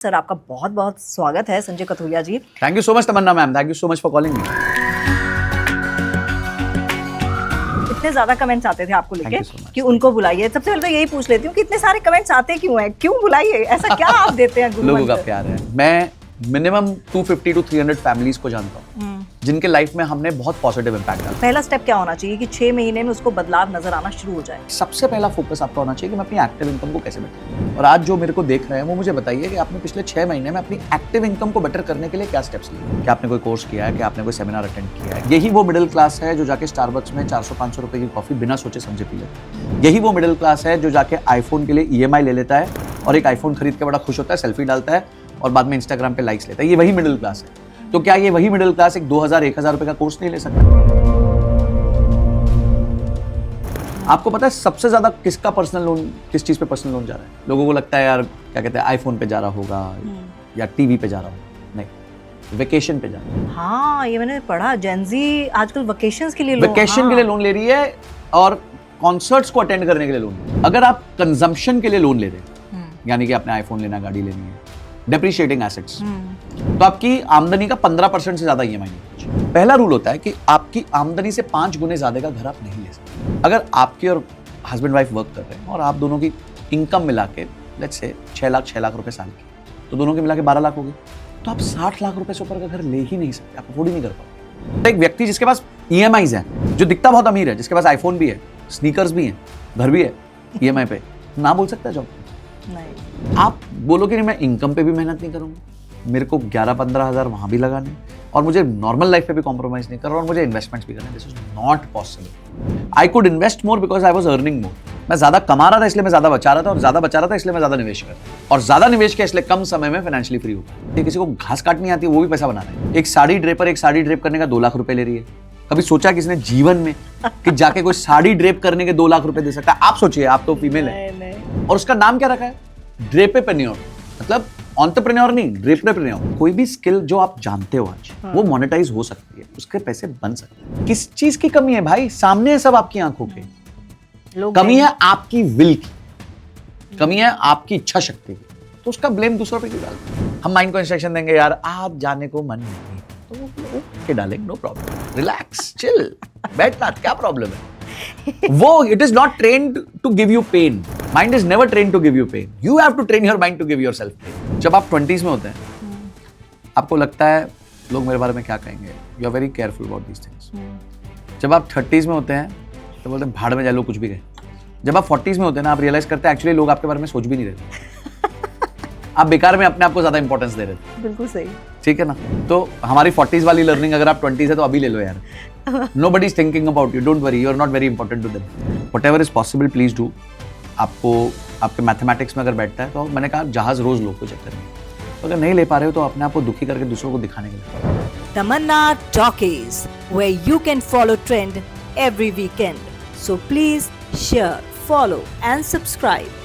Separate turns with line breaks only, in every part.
Sir आपका बहुत बहुत स्वागत है Sanjay Kathuria ji.
Thank you so much Tamanna ma'am, thank you so much for calling me.
इतने ज्यादा कमेंट्स आते थे आपको लेके
so
कि उनको बुलाइए। सबसे पहले तो यही पूछ लेती हूँ कि इतने सारे कमेंट्स आते क्यों हैं, क्यों बुलाइए, ऐसा क्या आप देते हैं
लोगों का प्यार है। मैं मिनिमम 250 to 300 फैमिलीज को जानता हूँ जिनके लाइफ में हमने बहुत पॉजिटिव इम्पैक्ट डाला।
पहला स्टेप क्या होना चाहिए कि 6 महीने में उसको बदलाव नजर आना शुरू हो जाए?
सबसे पहला फोकस आपका होना चाहिए कि मैं अपनी एक्टिव इनकम को कैसे बेटर। और आज जो मेरे को देख रहे हैं वो मुझे बताइए कि आपने पिछले 6 महीने में अपनी एक्टिव इनकम को बेटर करने के लिए क्या स्टेप्स लिए। क्या आपने कोई कोर्स किया है, क्या आपने कोई सेमिनार अटेंड किया है? यही वो मिडिल क्लास है जो जाके स्टारबक्स में 400-500 रुपए की कॉफी बिना सोचे समझे पी लेता है। यही वो मिडिल क्लास है जो जाके आईफोन के लिए EMI ले लेता है और एक आईफोन खरीद के बड़ा खुश होता है, सेल्फी डालता है और बाद में इंस्टाग्राम पे लाइक्स लेता है। ये वही मिडिल क्लास है। तो क्या ये वही मिडिल क्लास एक 2000-1000 रुपए का कोर्स नहीं ले सकता? आपको पता है सबसे ज्यादा किसका पर्सनल लोन, किस चीज पे पर्सनल लोन जा रहा है? लोगों को लगता है यार क्या कहते हैं आईफोन पे जा रहा होगा या टीवी पे जा रहा होगा। नहीं, वेकेशन पे जा रहा है।
हाँ, ये मैंने पढ़ा, जेनजी आजकल वेकेशंस के लिए
वेकेशन के लिए लोन ले रही है और कॉन्सर्ट्स को अटेंड करने के लिए लोन। अगर आप कंजम्पशन के लिए लोन ले रहे हैं, यानी कि आपने आईफोन लेना, गाड़ी लेनी है, डेप्रिशिएटिंग एसेट्स, तो आपकी आमदनी का 15% से ज्यादा EMI नहीं। पहला रूल होता है कि आपकी आमदनी से 5 गुने ज्यादा का घर आप नहीं ले सकते। अगर आपकी और हस्बैंड वाइफ वर्क कर रहे हैं और आप दोनों की इनकम मिला के लेट्स से 6 लाख रुपए साल की, तो दोनों के मिला के 12 लाख हो गए। तो आप 60 लाख रुपए से ऊपर का घर ले ही नहीं सकते, आप अफोर्ड ही नहीं कर पाओगे। एक व्यक्ति जिसके पास EMIs हैं, जो दिखता बहुत अमीर है, जिसके पास आईफोन भी है, स्नीकर्स भी हैं, घर भी है EMI पे, ना बोल सकता है जॉब नहीं। आप बोलोगे नहीं मैं इनकम पे भी मेहनत नहीं करूंगा, मेरे को 11-15 हज़ार वहां भी लगाने और मुझे नॉर्मल लाइफ पे भी कॉम्प्रोमाइज नहीं कर रहा और मुझे इन्वेस्टमेंट्स भी करने। This is not possible. I could invest more because I was earning more. मैं ज्यादा कमा रहा था इसलिए मैं ज्यादा बचा रहा था, और ज्यादा बचा रहा था इसलिए मैं ज्यादा निवेश कर रहा था, और ज्यादा निवेश किया इसलिए कम समय में फाइनेंशियली फ्री हो गया। किसी को घास काटनी आती है वो भी पैसा बना रहा है। एक साड़ी ड्रेप करने का 2 लाख रुपए ले रही है। कभी सोचा किसने जीवन में कि जाके कोई साड़ी ड्रेप करने के 2 लाख रुपए दे सकता है? आप सोचिए, आप तो फीमेल है और उसका नाम क्या रखा है? ड्रेपेप्रेन्योर, मतलब एंटरप्रेन्योर नहीं, ड्रेपेप्रेन्योर। कोई भी स्किल जो आप जानते हो आज वो मोनेटाइज हो सकती है, उसके पैसे बन सकते हैं। किस चीज की कमी है भाई? सामने है सब आपकी आंखों के। कमी है आपकी विल की, कमी है आपकी इच्छा शक्ति की, तो उसका ब्लेम दूसरों पे क्यों डालते? हम माइंड को इंस्ट्रक्शन देंगे यार आप जाने को मन नहीं, तो okay darling, no problem, relax, chill, बैठना, क्या प्रॉब्लम है? वो it is not trained to give you pain. Mind is never trained to give you pain. You have to train your mind to give yourself pain. जब आप 20s में होते हैं, आपको लगता है लोग मेरे बारे में क्या कहेंगे, you are very careful about these things. जब आप 30s में होते हैं तो बोलते हैं भाड़ में जा लो, कुछ भी कहे। जब आप 40s में होते हैं ना, आप रियलाइज करते हैं एक्चुअली लोग आपके बारे में सोच भी नहीं रहे। आप बेकार में अपने आप को ज्यादा इंपॉर्टेंस दे रहे थे।
बिल्कुल सही, ठीक
है ना? तो हमारी 40s वाली लर्निंग अगर आप 20s है तो अभी ले लो यार। Nobody is thinking about you. Don't worry, you are not very important to them. Whatever is possible, please do. आपको आपके मैथमेटिक्स में अगर बैठता है तो मैंने कहा जहाज रोज लो, कोई चक्कर नहीं। तो अगर नहीं ले पा रहे हो तो अपने आप को दुखी करके दूसरों को दिखाने के लिए।
तमन्ना talkies, where you can follow trend every weekend. So please share, follow and subscribe.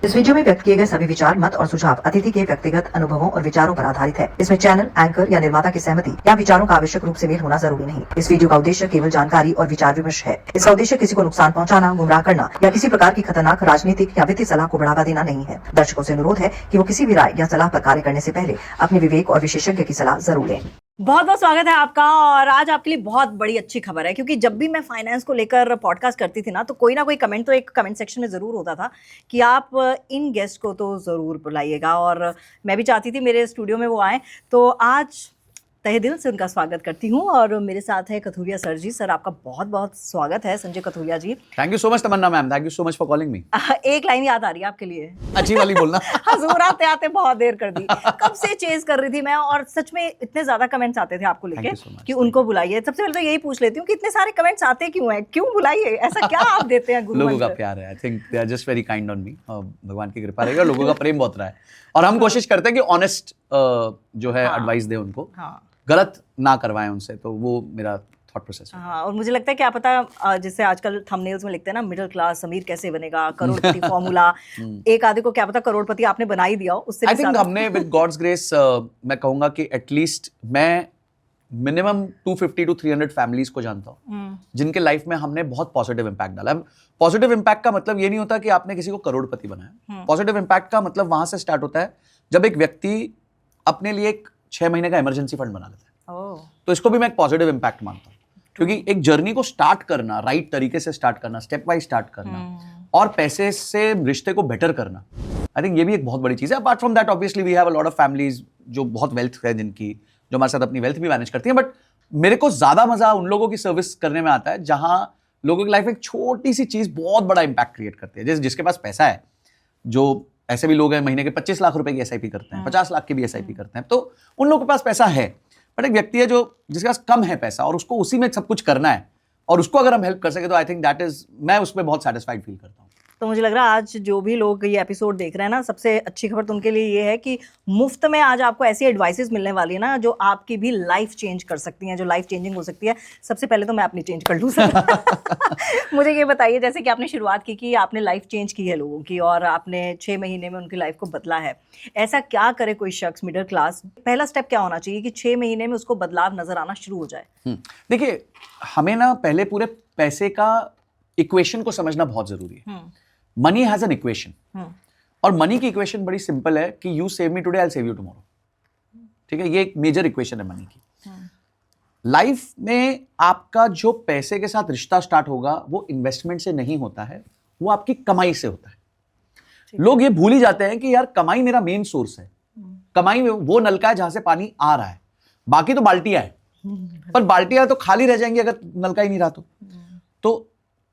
इस वीडियो में व्यक्त किए गए सभी विचार, मत और सुझाव अतिथि के व्यक्तिगत अनुभवों और विचारों पर आधारित है। इसमें चैनल, एंकर या निर्माता की सहमति या विचारों का आवश्यक रूप से मेल होना जरूरी नहीं। इस वीडियो का उद्देश्य केवल जानकारी और विचार विमर्श है। इसका उद्देश्य किसी को नुकसान पहुंचाना, गुमराह करना या किसी प्रकार की खतरनाक राजनीतिक या वित्तीय सलाह को बढ़ावा देना नहीं है। दर्शकों से अनुरोध है कि वो किसी भी राय या सलाह पर कार्य करने से पहले अपने विवेक और विशेषज्ञ की सलाह जरूर लें। बहुत बहुत स्वागत है आपका। और आज आपके लिए बहुत बड़ी अच्छी खबर है, क्योंकि जब भी मैं फाइनेंस को लेकर पॉडकास्ट करती थी ना, तो कोई ना कोई कमेंट तो एक कमेंट सेक्शन में ज़रूर होता था कि आप इन गेस्ट को तो ज़रूर बुलाइएगा, और मैं भी चाहती थी मेरे स्टूडियो में वो आए। तो आज तहे दिल से उनका स्वागत करती हूँ, और मेरे साथ है कथुरिया सर जी। सर आपका बहुत बहुत स्वागत है Sanjay Kathuria ji.
Thank you so much Tamanna ma'am, thank you so much for calling me.
एक लाइन याद आ रही है आपके लिए,
अच्छी वाली बोलना।
हजूर आते आते बहुत देर कर दी, कब से चेज कर रही थी मैं, और सच में इतने ज्यादा कमेंट्स आते थे आपको लेके कि उनको बुलाइए। सबसे पहले तो यही पूछ लेती हूँ कि इतने सारे कमेंट्स आते क्यों हैं, क्यों बुलाइए, ऐसा क्या आप देते हैं?
लोगों का प्यार है, I think they are just very kind on me. भगवान की कृपा रहेगी और लोगों का प्रेम बहुत रहा है, और हम कोशिश करते हैं कि ऑनेस्ट जो है एडवाइस दे उनको, गलत ना करवाएं उनसे। तो वो मेरा थॉट प्रोसेस है।
हाँ, और मुझे लगता है क्या पता, जैसे आजकल थंबनेल्स में लिखते हैं ना, मिडिल क्लास अमीर कैसे बनेगा, करोड़पति फॉर्मूला, एक आधे को क्या पता करोड़पति आपने बना ही दिया हो। उससे
आई थिंक हमने विद गॉड्स ग्रेस, मैं कहूंगा कि एटलीस्ट मैं मिनिमम 250 to 300 फैमिलीज को जानता हूँ जिनके लाइफ में हमने बहुत पॉजिटिव इम्पैक्ट डाला। पॉजिटिव इम्पैक्ट का मतलब ये नहीं होता कि आपने किसी को करोड़पति बनाया। पॉजिटिव इम्पैक्ट का मतलब वहां से स्टार्ट होता है जब एक व्यक्ति अपने लिए एक 6 महीने का इमरजेंसी फंड बना लेता है। तो इसको भी मैं एक पॉजिटिव इम्पैक्ट मानता हूँ, क्योंकि एक जर्नी को स्टार्ट करना, राइट तरीके से स्टार्ट करना, स्टेप वाइज स्टार्ट करना और पैसे से रिश्ते को बेटर करना, आई थिंक ये भी एक बहुत बड़ी चीज है। Apart from that obviously we have a lot of families जो बहुत वेल्थ है, जिनकी जो हमारे साथ अपनी वेल्थ भी मैनेज करती हैं। बट मेरे को ज्यादा मजा उन लोगों की सर्विस करने में आता है जहां लोगों की लाइफ में एक छोटी सी चीज बहुत बड़ा इंपैक्ट क्रिएट करती है। जैसे जिसके पास पैसा है, जो ऐसे भी लोग हैं महीने के 25 लाख रुपए की एसआईपी करते हैं, 50 लाख की भी एसआईपी करते हैं, तो उन लोगों के पास पैसा है। बट एक व्यक्ति है जो जिसके पास कम है पैसा और उसको उसी में सब कुछ करना है, और उसको अगर हम हेल्प कर सके तो आई थिंक दैट इज, मैं उसमें बहुत सेटिस्फाइड फील करता हूँ।
तो मुझे लग रहा है आज जो भी लोग ये एपिसोड देख रहे हैं ना, सबसे अच्छी खबर तो उनके लिए ये है कि मुफ्त में आज आपको ऐसी एडवाइसेस मिलने वाली है ना जो आपकी भी लाइफ चेंज कर सकती हैं, जो लाइफ चेंजिंग हो सकती है। सबसे पहले तो मैं अपनी चेंज कर लूँ सर। मुझे ये बताइए, जैसे कि आपने शुरुआत की कि आपने लाइफ चेंज की है लोगों की और आपने 6 महीने में उनकी लाइफ को बदला है। ऐसा क्या करे कोई शख्स मिडिल क्लास, पहला स्टेप क्या होना चाहिए कि 6 महीने में उसको बदलाव नजर आना शुरू हो जाए?
देखिए, हमें ना पहले पूरे पैसे का इक्वेशन को समझना बहुत जरूरी है। मनी हैज एन इक्वेशन, और मनी की इक्वेशन बड़ी सिंपल है कि you save me today, I will save you tomorrow. ठीक है, ये एक मेजर इक्वेशन है मनी की। लाइफ में आपका जो पैसे के साथ रिश्ता स्टार्ट होगा वो इन्वेस्टमेंट से नहीं होता है, वो आपकी कमाई से होता है। लोग ये भूल ही जाते हैं कि यार कमाई मेरा मेन सोर्स है। कमाई में वो नलका है जहां से पानी आ रहा है, बाकी तो बाल्टियां है, पर बाल्टियां तो खाली रह जाएंगी अगर नलका ही नहीं रहा तो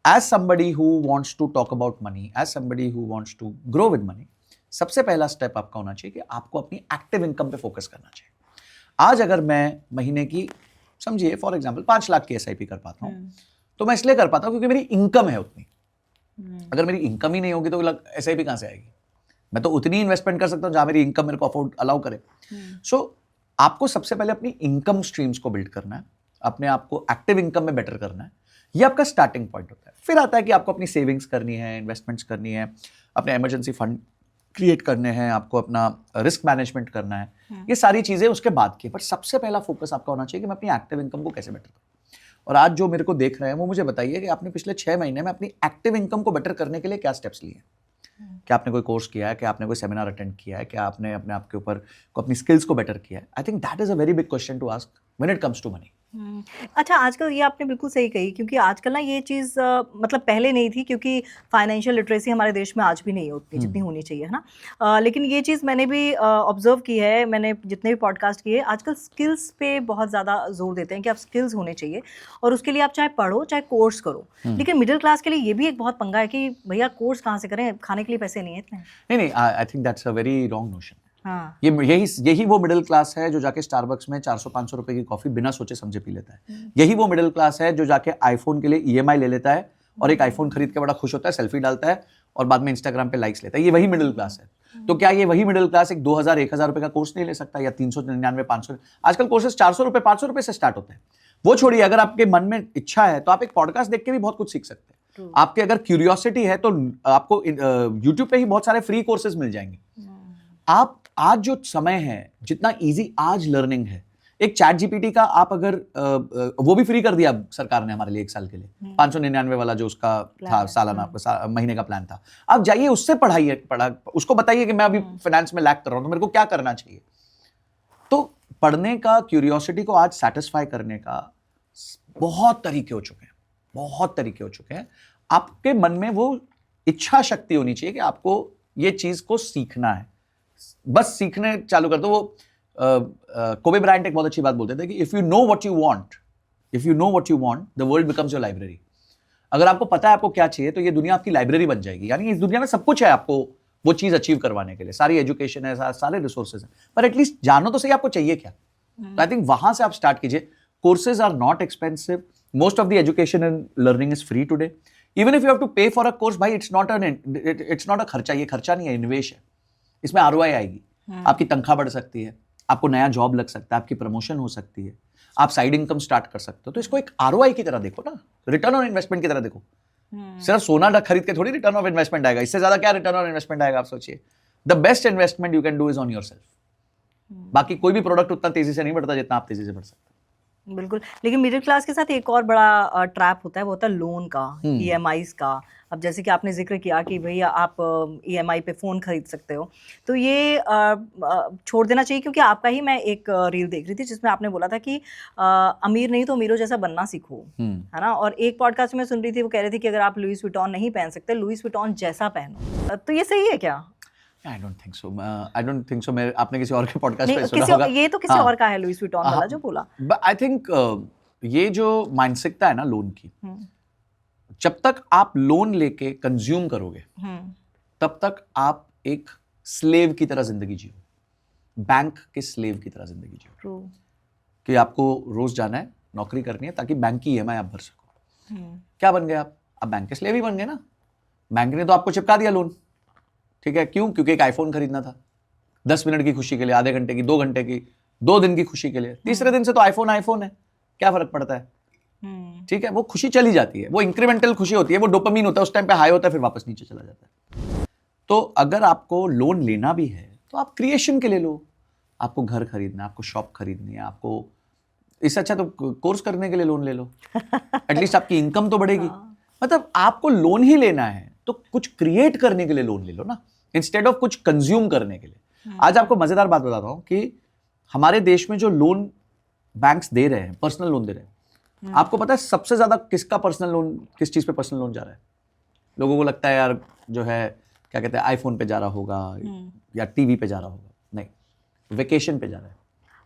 as somebody who wants to talk about money, as somebody who wants to grow with money, सबसे पहला स्टेप आपका होना चाहिए कि आपको अपनी एक्टिव इनकम पे फोकस करना चाहिए। आज अगर मैं महीने की, समझिए फॉर एग्जांपल 5 लाख की एसआईपी कर पाता हूं, तो मैं इसलिए कर पाता हूं क्योंकि मेरी इनकम है उतनी। अगर मेरी इनकम ही नहीं होगी तो एसआईपी कहां से आएगी? मैं तो उतनी इन्वेस्टमेंट कर सकता हूं जहां मेरी इनकम मेरे को अफोर्ड अलाउ करे। सो आपको सबसे पहले अपनी इनकम स्ट्रीम्स को बिल्ड करना है, अपने आप को एक्टिव इनकम में बेटर करना है। ये आपका स्टार्टिंग पॉइंट होता है। फिर आता है कि आपको अपनी सेविंग्स करनी है, इन्वेस्टमेंट्स करनी है, अपने इमरजेंसी फंड क्रिएट करने हैं, आपको अपना रिस्क मैनेजमेंट करना है। ये सारी चीजें उसके बाद की, पर सबसे पहला फोकस आपका होना चाहिए कि मैं अपनी एक्टिव इनकम को कैसे बेटर करूं। और आज जो मेरे को देख रहे हैं वो मुझे बताइए कि आपने पिछले 6 महीने में अपनी एक्टिव इनकम को बेटर करने के लिए क्या स्टेप्स लिए? क्या आपने कोई कोर्स किया है? क्या आपने कोई सेमिनार अटेंड किया है? क्या आपने अपने आप के ऊपर अपनी स्किल्स को बेटर किया है? I think that is a very big question to ask when it comes to money.
अच्छा, आजकल ये आपने बिल्कुल सही कही, क्योंकि आजकल ना ये चीज़ मतलब पहले नहीं थी, क्योंकि फाइनेंशियल लिटरेसी हमारे देश में आज भी नहीं होती जितनी होनी चाहिए, है ना। लेकिन ये चीज़ मैंने भी ऑब्जर्व की है, मैंने जितने भी पॉडकास्ट किए, आजकल स्किल्स पे बहुत ज़्यादा जोर देते हैं कि आप स्किल्स होने चाहिए, और उसके लिए आप चाहे पढ़ो चाहे कोर्स करो। लेकिन मिडिल क्लास के लिए ये भी एक बहुत पंगा है कि भैया कोर्स कहाँ से करें, खाने के लिए पैसे नहीं है इतने।
नहीं, I think that's a very wrong notion.
हाँ।
यही वो मिडिल क्लास है जो जाके स्टारबक्स में 400-500 रुपए की कॉफी बिना सोचे समझे पी लेता है। यही वो मिडिल क्लास है जो जाके आईफोन के लिए ईएमआई ले लेता है और एक आईफोन खरीद के बड़ा खुश होता है, सेल्फी डालता है और बाद में इंस्टाग्राम पे लाइक्स लेता है। ये वही मिडिल क्लास है। तो क्या ये वही मिडिल क्लास एक 2000-1000 रुपए का कोर्स नहीं ले सकता, या 399-500? आजकल कोर्सेज 400 रुपए 500 रुपए से स्टार्ट होते हैं। वो छोड़िए, अगर आपके मन में इच्छा है तो आप एक पॉडकास्ट देख के भी बहुत कुछ सीख सकते हैं। आपके अगर क्यूरियोसिटी है तो आपको यूट्यूब पे ही बहुत सारे फ्री कोर्सेज मिल जाएंगे। आप आज जो समय है, जितना इजी आज लर्निंग है, एक चैट जीपीटी का आप अगर वो भी फ्री कर दिया सरकार ने हमारे लिए 1 साल के लिए, 599 वाला जो उसका था सालाना महीने का प्लान था। आप जाइए उससे उसको बताइए कि मैं अभी फाइनेंस में लैग कर रहा हूं तो मेरे को क्या करना चाहिए। तो पढ़ने का, क्यूरियोसिटी को आज सेटिस्फाई करने का बहुत तरीके हो चुके हैं। आपके मन में वो इच्छा शक्ति होनी चाहिए कि आपको ये चीज को सीखना है। बस सीखने चालू कर दो। वो कोबे ब्रायंट एक बहुत अच्छी बात बोलते थे कि if you know what you want the world becomes your library. अगर आपको पता है आपको क्या चाहिए तो ये दुनिया आपकी लाइब्रेरी बन जाएगी। यानी इस दुनिया में सब कुछ है आपको वो चीज अचीव करवाने के लिए, सारी एजुकेशन है, सारे रिसोर्सेज हैं, पर एटलीस्ट जानो तो सही आपको चाहिए क्या। तो आई थिंक वहां से आप स्टार्ट कीजिए। Courses are not expensive, most of the education and learning is free today. Even if you have to pay for a course, भाई इट्स नॉट अ खर्चा, ये खर्चा नहीं है, इन्वेस्ट है। इसमें आरओआई आएगी, आपकी तनख्वाह बढ़ सकती है, आपको नया जॉब लग सकता है, आपकी प्रमोशन हो सकती है, आप साइड इनकम स्टार्ट कर सकते हो। तो इसको एक आरओआई की तरह देखो ना, रिटर्न ऑन इन्वेस्टमेंट की तरह देखो। सिर्फ सोना खरीद के थोड़ी रिटर्न ऑफ इन्वेस्टमेंट आएगा, इससे ज्यादा क्या रिटर्न ऑन इन्वेस्टमेंट आएगा आप सोचिए। The best investment you can do is on yourself. बाकी कोई भी प्रोडक्ट उतना तेजी से नहीं बढ़ता जितना आप तेजी से बढ़ सकते हो।
बिल्कुल। लेकिन मिडिल क्लास के साथ एक और बड़ा ट्रैप होता है, वो होता है लोन का, ईएमआईज़ का। अब जैसे कि आपने ज़िक्र किया कि भैया आप ईएमआई पे फ़ोन खरीद सकते हो, तो ये छोड़ देना चाहिए, क्योंकि आपका ही मैं एक रील देख रही थी जिसमें आपने बोला था कि अमीर नहीं तो अमीरों जैसा बनना सीखो, है ना? और एक पॉडकास्ट में सुन रही थी, वो कह रहे थे कि अगर आप लुइस विटॉन नहीं पहन सकते, लुइस विटॉन जैसा पहनो। तो ये सही है क्या?
I don't think so, I don't think so. मैं आपने किसी और के पॉडकास्ट
नहीं,
पे सुना होगा।
ये तो किसी और का है, लुइस विटॉन वाला जो बोला।
आई थिंक ये जो मानसिकता है ना लोन की, जब तक आप लोन लेके कंज्यूम करोगे तब तक आप एक स्लेव की तरह जिंदगी जियो, बैंक के स्लेव की तरह जिंदगी जियो, कि आपको रोज जाना है, नौकरी करनी है ताकि बैंक की ईएमआई आप भर सको। क्या बन गए आप बैंक के स्लेव ही बन गए ना। बैंक ने तो आपको चिपका दिया लोन, ठीक है, क्यों? क्योंकि एक आईफोन खरीदना था 10 मिनट की खुशी के लिए, आधे घंटे की, 2 घंटे की, 2 दिन की खुशी के लिए। तीसरे दिन से तो आईफोन है, क्या फर्क पड़ता है? ठीक है, वो खुशी चली जाती है, वो इंक्रीमेंटल खुशी होती है, वो डोपामीन होता है, उस टाइम पे हाई होता है, फिर वापस नीचे चला जाता है। तो अगर आपको लोन लेना भी है तो आप क्रिएशन के लिए लो। आपको घर खरीदना है, आपको शॉप खरीदनी है, आपको इससे अच्छा तो कोर्स करने के लिए लोन ले लो, एटलीस्ट आपकी इनकम तो बढ़ेगी। मतलब आपको लोन ही लेना है तो कुछ क्रिएट करने के लिए लोन ले लो ना, इंस्टेड ऑफ कुछ कंज्यूम करने के लिए। आज आपको मजेदार बात बताता हूं कि हमारे देश में जो लोन बैंक्स दे रहे हैं, पर्सनल लोन दे रहे हैं, आपको पता है सबसे ज्यादा किसका पर्सनल लोन, किस चीज पे पर्सनल लोन जा रहा है? लोगों को लगता है यार जो है क्या कहते हैं आईफोन पे जा रहा होगा या टीवी पे जा रहा होगा, नहीं, वेकेशन पे जा रहा है।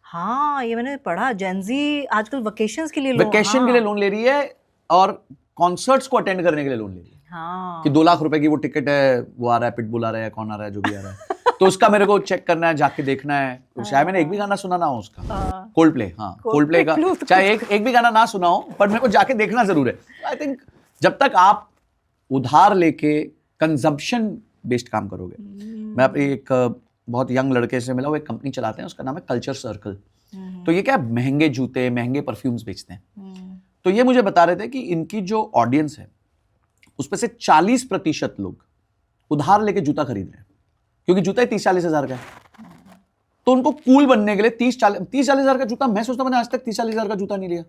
हाँ, ये मैंने पढ़ा, जेनजी आजकल वेकेशंस के लिए
वेकेशन के लिए लोन ले रही है और कॉन्सर्ट्स को अटेंड करने के लिए लोन ले रही है।
हाँ,
कि 2 लाख रुपए की वो टिकट है, वो आ रहा है, पिटबुल आ रहा है, कौन आ रहा है, जो भी आ रहा है, तो उसका मेरे को चेक करना है, जाके देखना है। तो शायद मैंने एक भी गाना सुना ना हो उसका, कोल्डप्ले, हाँ कोल्डप्ले का, चाहे एक भी गाना ना सुना हो, पर मेरे को जाके देखना जरूर है। आई थिंक जब तक आप उधार लेके कंजम्पशन बेस्ड काम करोगे। मैं अपने एक बहुत यंग लड़के से मिला, वो एक कंपनी चलाते हैं, उसका नाम है कल्चर सर्कल। तो ये क्या, महंगे जूते, महंगे परफ्यूम्स बेचते हैं। तो ये मुझे बता रहे थे कि इनकी जो ऑडियंस है उसमें से 40% लोग उधार लेके जूता खरीद रहे हैं, क्योंकि जूता ही 30-40 हजार का है। तो उनको कूल बनने के लिए 30-40 हजार का जूता, मैं सोचता हूं मैंने आज तक 30-40 हजार का जूता नहीं लिया।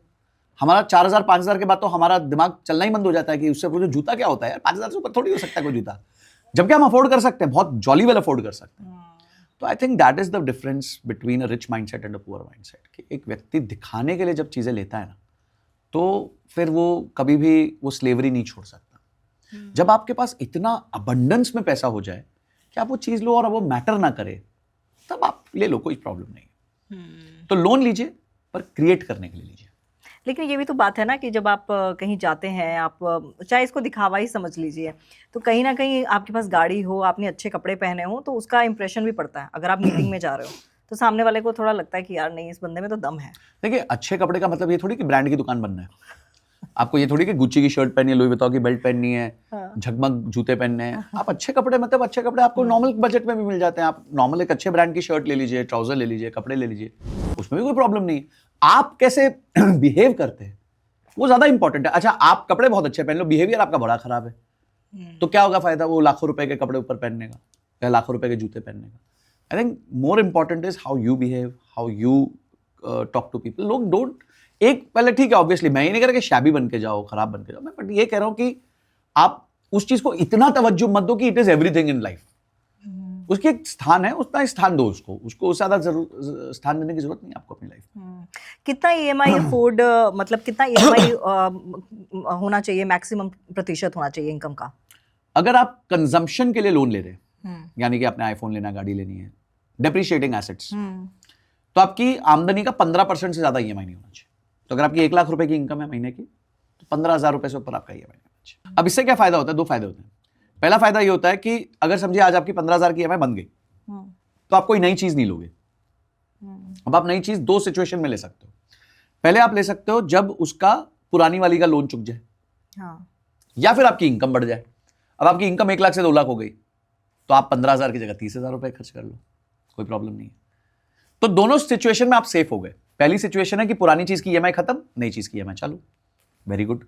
हमारा 4,000-5,000 के बाद तो हमारा दिमाग चलना ही बंद हो जाता है कि उससे वो जो जूता क्या होता है यार, 5,000 से ऊपर थोड़ी हो सकता है कोई जूता, जबकि हम अफोर्ड कर सकते हैं, बहुत जॉली वेल अफोर्ड कर सकते हैं। तो I think that is the difference between a rich mindset and a poor mindset, कि एक व्यक्ति दिखाने के लिए जब चीजें लेता है ना, तो फिर वो कभी भी वो स्लेवरी नहीं छोड़ सकता। जब आपके पास इतना अबंडेंस में पैसा हो जाए कि आप वो चीज लो और वो मैटर ना करे, तब आप ले लो, कोई प्रॉब्लम नहीं। तो लोन लीजिए, पर क्रिएट करने के लिए लीजिए।
लेकिन ये भी तो बात है ना कि जब आप कहीं जाते हैं, आप चाहे इसको दिखावा ही समझ लीजिए, तो कहीं ना कहीं आपके पास गाड़ी हो, आपने अच्छे कपड़े पहने हो, तो उसका इंप्रेशन भी पड़ता है। अगर आप मीटिंग में जा रहे हो तो सामने वाले को थोड़ा लगता है कि यार नहीं, इस बंदे में तो दम है।
देखिए, अच्छे कपड़े का मतलब ये थोड़ी कि ब्रांड की दुकान बनना है। आपको ये थोड़ी कि गुच्ची की शर्ट पहनी है, लुई विटॉन की बेल्ट पहननी है, झगमग जूते पहनने हैं। आप अच्छे कपड़े, मतलब अच्छे कपड़े आपको नॉर्मल बजट में भी मिल जाते हैं। आप नॉर्मल एक अच्छे ब्रांड की शर्ट ले लीजिए, ट्राउजर ले लीजिए, कपड़े ले लीजिए, उसमें भी कोई प्रॉब्लम नहीं है। आप कैसे बिहेव करते हैं वो ज्यादा इंपॉर्टेंट है। अच्छा, आप कपड़े बहुत अच्छे पहन लो, बिहेवियर आपका बड़ा खराब है, तो क्या होगा फायदा वो लाखों रुपए के कपड़े ऊपर पहनने का या लाखों रुपए के जूते पहनने का? I think more important is how you behave, how you talk to people. लोग डोंट, एक पहले ठीक है, ऑब्वियसली मैं ये नहीं कह रहा कि शैबी बन के जाओ, खराब बन के जाओ, मैं बट ये कह रहा हूं कि आप उस चीज को इतना तवज्जो मत दो कि it is everything in life. उसकी एक स्थान है, उतना स्थान दो उसको उससे ज्यादा स्थान देने की जरूरत नहीं आपको अपनी लाइफ में।
कितना ईएमआई अफोर्ड, मतलब कितना ईएमआई होना चाहिए, मैक्सिमम प्रतिशत होना चाहिए इनकम का?
अगर आप कंजम्पशन के लिए लोन ले रहे हैं, यानी कि आपने आईफोन लेना, गाड़ी लेनी है, डेप्रिशिएटिंग एसेट्स, तो आपकी आमदनी का 15% से ज्यादा ईएमआई नहीं होना चाहिए। तो अगर आपकी 1 लाख रुपए की इनकम है महीने की, तो 15,000 रुपए से ऊपर आपका ईएमआई नहीं होना चाहिए। अब इससे क्या फायदा होता है? 2 फायदे होते हैं। पहला फायदा ये होता है कि अगर समझिए आज आपकी 15,000 की ईएमआई बन गई, तो आप कोई नई चीज नहीं लोगे। अब आप नई चीज 2 सिचुएशन में ले सकते हो। पहले आप ले सकते हो जब उसका पुरानी वाली का लोन चुक जाए, या फिर आपकी इनकम बढ़ जाए। अब आपकी इनकम 1 लाख से 2 लाख हो गई, तो आप 15,000 की जगह 30,000 रुपए खर्च कर लो, कोई प्रॉब्लम नहीं है। तो दोनों सिचुएशन में आप सेफ हो गए। पहली सिचुएशन है कि पुरानी चीज की ईएमआई खत्म, नई चीज की ईएमआई चालू, वेरी गुड।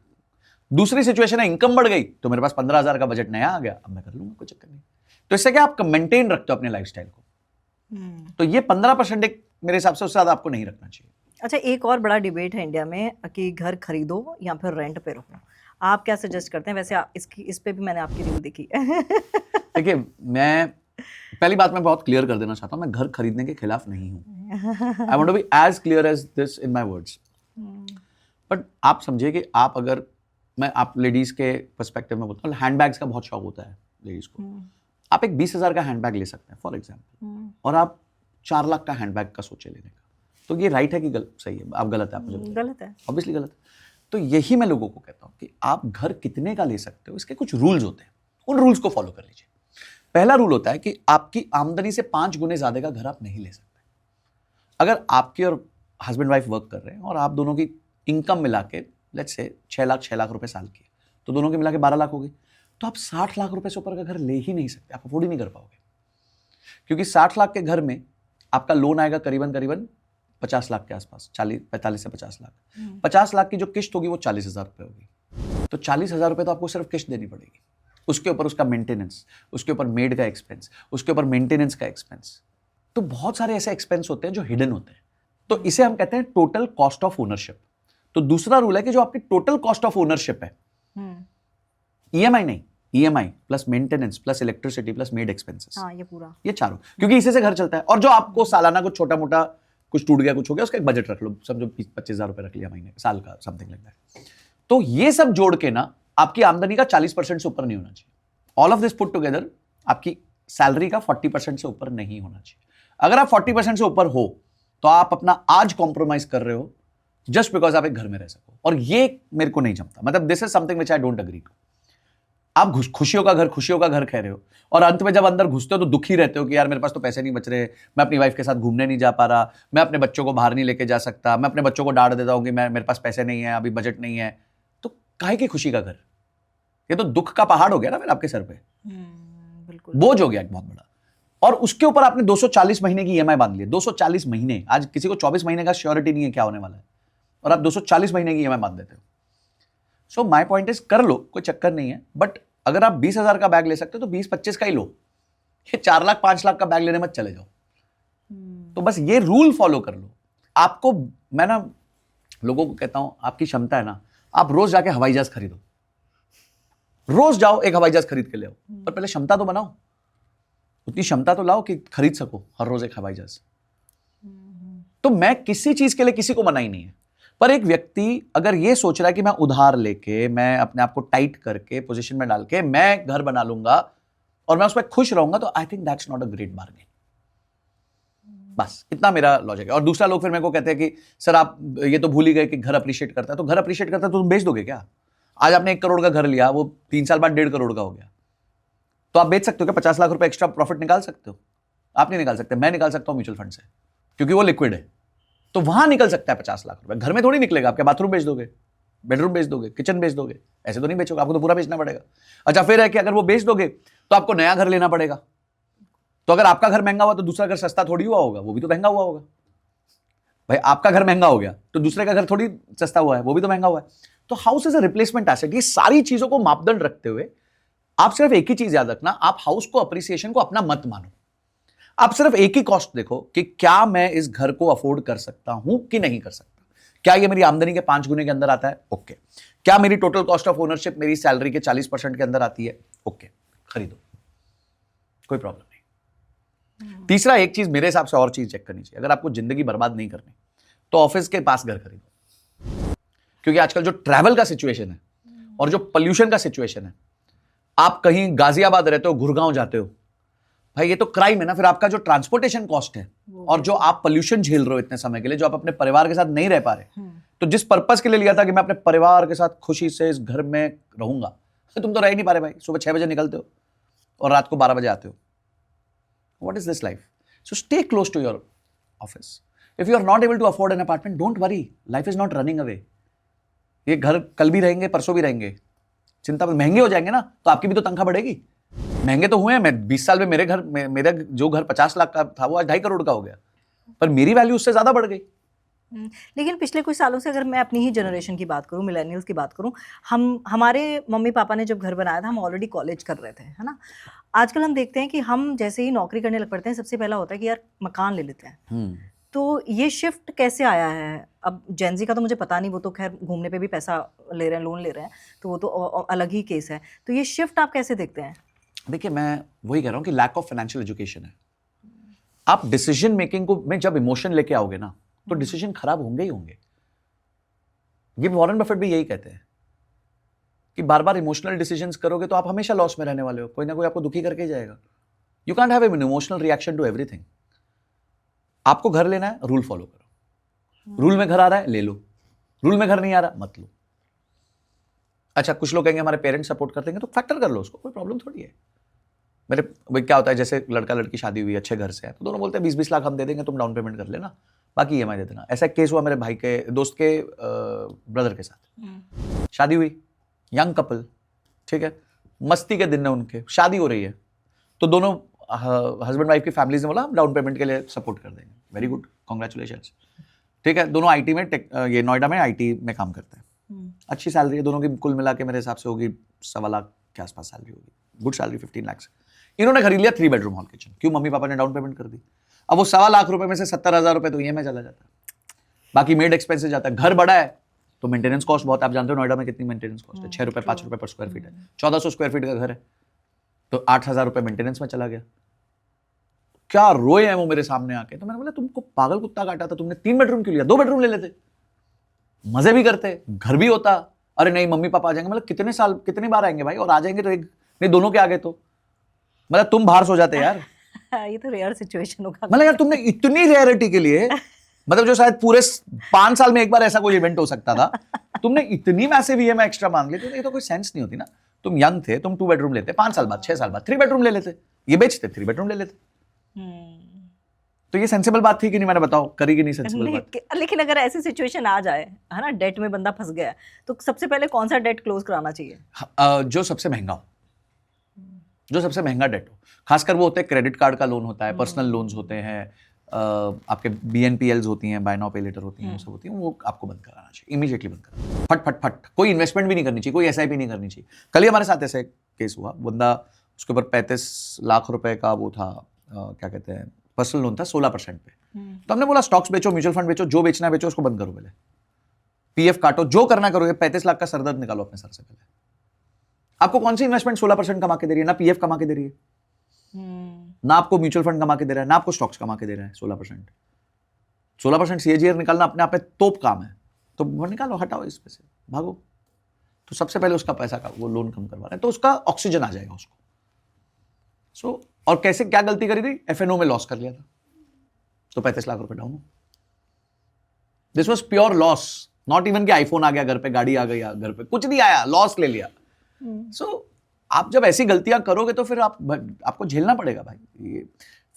दूसरी सिचुएशन है इनकम बढ़ गई, तो मेरे पास 15,000 का बजट नया आ गया, अब मैं कर लूंगा, कोई चक्कर नहीं। तो इससे क्या आप मेंटेन रखते हो अपने लाइफस्टाइल को। तो ये 15% एक मेरे हिसाब से उससे ज्यादा आपको नहीं रखना चाहिए।
अच्छा, एक और बड़ा डिबेट है इंडिया में कि घर खरीदो या फिर रेंट पे रहो। आप क्या सजेस्ट करते हैं? वैसे इस पे भी मैंने आपकी रील देखी है।
देखिए, मैं पहली बात मैं बहुत क्लियर कर देना चाहता हूँ, मैं घर खरीदने के खिलाफ नहीं हूँ। I want to be as clear as this in my words. But आप समझिए कि आप अगर, मैं आप लेडीज के पर्सपेक्टिव में बोलता हूँ, हैंडबैग्स का बहुत शौक होता है लेडीज को। आप एक 20,000 का हैंडबैग ले सकते हैं फॉर एग्जाम्पल, और आप 4 लाख का हैंडबैग का सोचे लेने का, तो ये राइट है कि सही है? आप गलत है, आप मुझे
गलत है,
ऑब्वियसली गलत है। तो यही मैं लोगों को कहता हूँ कि आप घर कितने का ले सकते हो, इसके कुछ रूल्स होते हैं, उन रूल्स को फॉलो कर लीजिए। पहला रूल होता है कि आपकी आमदनी से 5 गुने ज्यादा का घर आप नहीं ले सकते। अगर आपके और हस्बैंड वाइफ वर्क कर रहे हैं और आप दोनों की इनकम मिला के लेट्स से 6 लाख रुपए साल की, तो दोनों के मिला के 12 लाख हो गई, तो आप 60 लाख रुपए से ऊपर का घर ले ही नहीं सकते, आप अफोर्ड ही नहीं कर पाओगे। क्योंकि 60 लाख के घर में आपका लोन आएगा करीबन 50 लाख के आसपास, 45 से 50 लाख। 50 लाख की जो किश्त होगी वो 40,000 रुपए होगी, तो 40,000 रुपए तो आपको सिर्फ किश्त देनी पड़ेगी। उसके ऊपर उसका मेंटेनेंस, उसके ऊपर मेड का एक्सपेंस, उसके ऊपर मेंटेनेंस का एक्सपेंस, तो बहुत सारे ऐसे एक्सपेंस होते हैं जो हिडन होते हैं। तो इसे हम कहते हैं टोटल कॉस्ट ऑफ ओनरशिप। तो दूसरा रूल है कि जो आपकी टोटल कॉस्ट ऑफ ओनरशिप है, ईएमआई नहीं, EMI plus maintenance plus electricity plus made expenses, ये पूरा, ये चारों, क्योंकि इसी से घर चलता है। और जो आपको सालाना कुछ छोटा मोटा कुछ टूट गया, कुछ हो गया, उसका एक बजट रख लो, समझो 25,000 रुपए रख लिया महीने साल का, समथिंग लाइक दैट। तो ये सब जोड़ के ना आपकी आमदनी का 40% से ऊपर नहीं होना चाहिए। All of this put together आपकी सैलरी का 40% से ऊपर नहीं होना चाहिए। अगर आप 40% से ऊपर हो तो आप अपना आज कॉम्प्रोमाइज कर रहे हो जस्ट बिकॉज आप एक घर में रह सको, और ये मेरे को नहीं जमता। मतलब this is something which I don't agree to. आप खुशियों का घर कह रहे हो, और अंत में जब अंदर घुसते हो तो दुखी रहते हो कि यार मेरे पास तो पैसे नहीं बच रहे, मैं अपनी वाइफ के साथ घूमने नहीं जा पा रहा, मैं अपने बच्चों को बाहर नहीं लेके जा सकता, मैं अपने बच्चों को डांट देता हूं कि मेरे पास पैसे नहीं है, अभी बजट नहीं है। तो काहे की खुशी का घर? ये तो दुख का पहाड़ हो गया ना फिर आपके सर पे, बिल्कुल बोझ हो गया एक बहुत बड़ा। और उसके ऊपर आपने 240 महीने की ईएमआई बांध ली। 240 महीने, आज किसी को 24 महीने का श्योरिटी नहीं है क्या होने वाला है, और आप 240 महीने की ईएमआई बांध देते हो। सो माय पॉइंट इज, कर लो, कोई चक्कर नहीं है, बट अगर आप 20,000 का बैग ले सकते हो तो 20-25 का ही लो। ये 4 लाख 5 लाख का बैग लेने मत चले जाओ। तो बस ये रूल फॉलो कर लो। आपको, मैं ना लोगों को कहता हूं, आपकी क्षमता है ना, आप रोज जाके हवाई जहाज खरीदो, रोज जाओ एक हवाई जहाज खरीद के ले आओ, पर पहले क्षमता तो बनाओ, उतनी क्षमता तो लाओ कि खरीद सको हर रोज एक हवाई जहाज। तो मैं किसी चीज के लिए किसी को मना ही नहीं है, पर एक व्यक्ति अगर ये सोच रहा है कि मैं उधार लेके, मैं अपने आप को टाइट करके पोजीशन में डाल के मैं घर बना लूंगा और मैं उसमें खुश रहूंगा, तो I think that's not a great bargain. बस इतना मेरा लॉजिक है। और दूसरा, लोग फिर मेरे को कहते हैं कि सर आप ये तो भूल ही गए कि घर अप्रिशिएट करता है। तो घर अप्रिशिएट करता है तो तुम बेच दोगे क्या? आज आपने 1 करोड़ का घर लिया, वो 3 साल बाद 1.5 करोड़ का हो गया, तो आप बेच सकते हो क्या? 50 लाख रुपए एक्स्ट्रा प्रॉफिट निकाल सकते हो? आप नहीं निकाल सकते, मैं निकाल सकता हूं म्यूचुअल फंड से, क्योंकि वो लिक्विड है, तो वहां निकल सकता है 50 लाख रुपए। घर में थोड़ी निकलेगा, आपके बाथरूम बेच दोगे, बेडरूम बेच दोगे, किचन बेच दोगे, ऐसे तो नहीं बेचोगे, आपको तो पूरा बेचना पड़ेगा। अच्छा, फिर है कि अगर वो बेच दोगे तो आपको नया घर लेना पड़ेगा। तो अगर आपका घर महंगा हुआ तो दूसरा घर सस्ता थोड़ी हुआ होगा, वो भी तो महंगा हुआ होगा। भाई आपका घर महंगा हो गया तो दूसरे का घर थोड़ी सस्ता हुआ है, वो भी तो महंगा हुआ है। तो house is a replacement asset. ये सारी चीजों को मापदंड रखते हुए आप सिर्फ एक ही चीज याद रखना, आप हाउस को, अप्रिसिएशन को अपना मत मानो। आप सिर्फ एक ही कॉस्ट देखो कि क्या मैं इस घर को अफोर्ड कर सकता हूं कि नहीं कर सकता। क्या ये मेरी आमदनी के 5 गुने के अंदर आता है? ओके। क्या मेरी टोटल कॉस्ट ऑफ ओनरशिप मेरी सैलरी के 40% के अंदर आती है? ओके, खरीदो, कोई प्रॉब्लम नहीं। तीसरा, एक चीज मेरे हिसाब से और चीज चेक करनी चाहिए, अगर आपको जिंदगी बर्बाद नहीं करनी तो ऑफिस के पास घर खरीदो। क्योंकि आजकल जो ट्रैवल का सिचुएशन है और जो पोल्यूशन का सिचुएशन है, आप कहीं गाजियाबाद रहते हो, गुड़गांव जाते हो, भाई ये तो क्राइम है ना। फिर आपका जो ट्रांसपोर्टेशन कॉस्ट है और जो आप पोल्यूशन झेल रहे हो इतने समय के लिए, जो आप अपने परिवार के साथ नहीं रह पा रहे, तो जिस पर्पस के लिए लिया था कि मैं अपने परिवार के साथ खुशी से इस घर में रहूंगा, तुम तो रह नहीं पा रहे भाई। सुबह 6 बजे निकलते हो और रात को 12 बजे आते हो। What is this life? So stay close to your office. If you are not able to afford an apartment, don't worry, life is not running away. ये घर कल भी रहेंगे, परसों भी रहेंगे, चिंता मत। महंगे हो जाएंगे ना तो आपकी भी तो तनख्वाह बढ़ेगी। महंगे तो हुए हैं, मैं 20 साल में मेरा जो घर 50 लाख का था वो आज 2.5 करोड़ का हो गया, पर मेरी वैल्यू उससे ज्यादा बढ़ गई।
लेकिन पिछले कुछ सालों से अगर मैं अपनी ही जनरेशन की बात करूं, मिलेनियल्स की बात करूं, हमारे मम्मी पापा ने जब घर बनाया था, हम ऑलरेडी कॉलेज कर रहे थे, है ना। आजकल हम देखते हैं कि हम जैसे ही नौकरी करने लग पड़ते हैं, सबसे पहला होता है कि यार मकान ले लेते हैं।
तो ये शिफ्ट कैसे आया है? अब जेनजी का तो मुझे पता नहीं, वो तो खैर घूमने पे भी पैसा ले रहे हैं, लोन ले रहे हैं, तो वो तो अलग ही केस है। तो ये शिफ्ट आप कैसे देखते हैं?
देखिए, मैं वही कह रहा हूँ कि लैक ऑफ फाइनेंशियल एजुकेशन है। आप डिसीजन मेकिंग को में जब इमोशन लेके आओगे ना, तो डिसीजन खराब होंगे ही होंगे। ये वॉरेन बफेट भी यही कहते हैं कि बार बार इमोशनल डिसीजंस करोगे तो आप हमेशा लॉस में रहने वाले हो, कोई ना कोई आपको दुखी करके ही जाएगा। You can't have an emotional reaction to everything. आपको घर लेना है, रूल फॉलो करो। रूल में घर आ रहा है, ले लो। रूल में घर नहीं आ रहा, मत लो। अच्छा, कुछ लोग कहेंगे हमारे पेरेंट्स सपोर्ट कर देंगे, तो फैक्टर कर लो उसको, कोई प्रॉब्लम थोड़ी है। मेरे भाई क्या होता है, जैसे लड़का लड़की शादी हुई, अच्छे घर से है, तो दोनों बोलते हैं 20-20 लाख हम दे देंगे, तुम डाउन पेमेंट कर लेना, बाकी ईएमआई दे देना। ऐसा एक केस हुआ मेरे भाई के दोस्त के ब्रदर के साथ। शादी हुई, यंग कपल, ठीक है, मस्ती के दिन है उनके, शादी हो रही है, तो दोनों हस्बैंड वाइफ की फैमिलीज ने बोला हम डाउन पेमेंट के लिए सपोर्ट कर देंगे। Very good, congratulations. ठीक है, दोनों आईटी में, ये नोएडा में आईटी में काम करते हैं, अच्छी सैलरी है दोनों की, कुल मिला के मेरे हिसाब से होगी 1.25 लाख के आसपास सैलरी होगी, गुड सैलरी 15 लाख। इन्होंने खरीद लिया 3 बेडरूम हॉल किचन। क्यों? मम्मी पापा ने डाउन पेमेंट कर दी। अब वो 1.25 लाख रुपए में से 70,000 रुपए तो ईएमआई चला जाता है, बाकी मेड एक्सपेंसेस जाता है। घर बड़ा है तो मेंटेनेंस कॉस्ट बहुत, आप जानते हो नोएडा में कितनी मेंटेनेंस कॉस्ट है, 6 रुपए 5 रुपए पर स्क्वायर फीट है। 1400 स्क्वायर फीट का घर है तो 8,000 रुपए मेंटेनेंस में चला गया। क्या रोए हैं वो मेरे सामने आके। तो मैंने बोला तुमको पागल कुत्ता काटा था, तुमने 3 बेडरूम क्यों लिया? 2 बेडरूम ले लेते, मजे भी करते, घर भी होता। अरे नहीं, मम्मी पापा आ जाएंगे। मतलब कितनी बार आएंगे भाई, और आ जाएंगे तो एक नहीं, दोनों के आगे तो मतलब तुम बाहर सो जाते यार।
ये तो रेयर सिचुएशन होगा।
मतलब यार तुमने इतनी रेयरिटी के लिए, मतलब जो शायद पूरे 5 साल में एक बार ऐसा कोई इवेंट हो सकता था, तुमने इतनी मैसिव ईएमआई एक्स्ट्रा मांग ली, तो ये तो कोई सेंस नहीं होती ना। तुम यंग थे, तुम 2 बेडरूम लेते, 5 साल बाद 6 साल बाद 3 बेडरूम ले लेते, ये बेचते 3 बेडरूम ले लेते। तो ये सेंसिबल बात थी कि नहीं? मैंने बताओ, करी कि नहीं सेंसिबल बात?
लेकिन अगर ऐसी सिचुएशन आ जाए, है ना, डेट में बंदा फंस गया, तो सबसे पहले कौन सा डेट क्लोज कराना चाहिए?
जो सबसे महंगा हो, जो सबसे महंगा डेट हो। खासकर वो होते हैं, क्रेडिट कार्ड का लोन होता है, पर्सनल लोन्स होते हैं, आपके BNPLs होती हैं, बाय नाउ पे लेटर होती हैं, वो सब होती हैं, वो आपको बंद कराना चाहिए, इमीडिएटली बंद कराना। फट फट फट, कोई इन्वेस्टमेंट भी नहीं करनी चाहिए, कोई SIP नहीं करनी चाहिए। कल ही हमारे साथ ऐसा केस हुआ, बंदा उसके ऊपर 35 लाख रुपए का वो था, क्या कहते हैं, पर्सनल लोन था 16% पे। तो हमने बोला स्टॉक्स बेचो, म्यूचुअल फंड बेचो, जो बेचना है बेचो, उसको बंद करो पहले, PF काटो, जो करना करोगे, 35 लाख का सरदर्द निकालो अपने सर से पहले। आपको कौन सी इन्वेस्टमेंट 16% कमा के दे रही है? ना PF कमा के दे रही है, ना आपको म्यूचुअल फंड कमा के दे रहा है, ना आपको स्टॉक्स कमा के दे रहा है। 16% CAGR निकालना अपने आप में तोप काम है, तो वो निकालो, हटाओ इस पे से, भागो। तो सबसे पहले उसका पैसा का वो लोन कम करवा रहा है, तो उसका ऑक्सीजन आ जाएगा उसको। सो और कैसे, क्या गलती करी थी? FNO में लॉस कर लिया था, तो 35 लाख रुपए down. This was pure loss, not even कि आईफोन आ गया घर पे, गाड़ी आ गई घर पे, कुछ नहीं आया, लॉस ले लिया। सो आप जब ऐसी गलतियां करोगे तो फिर आपको झेलना पड़ेगा भाई।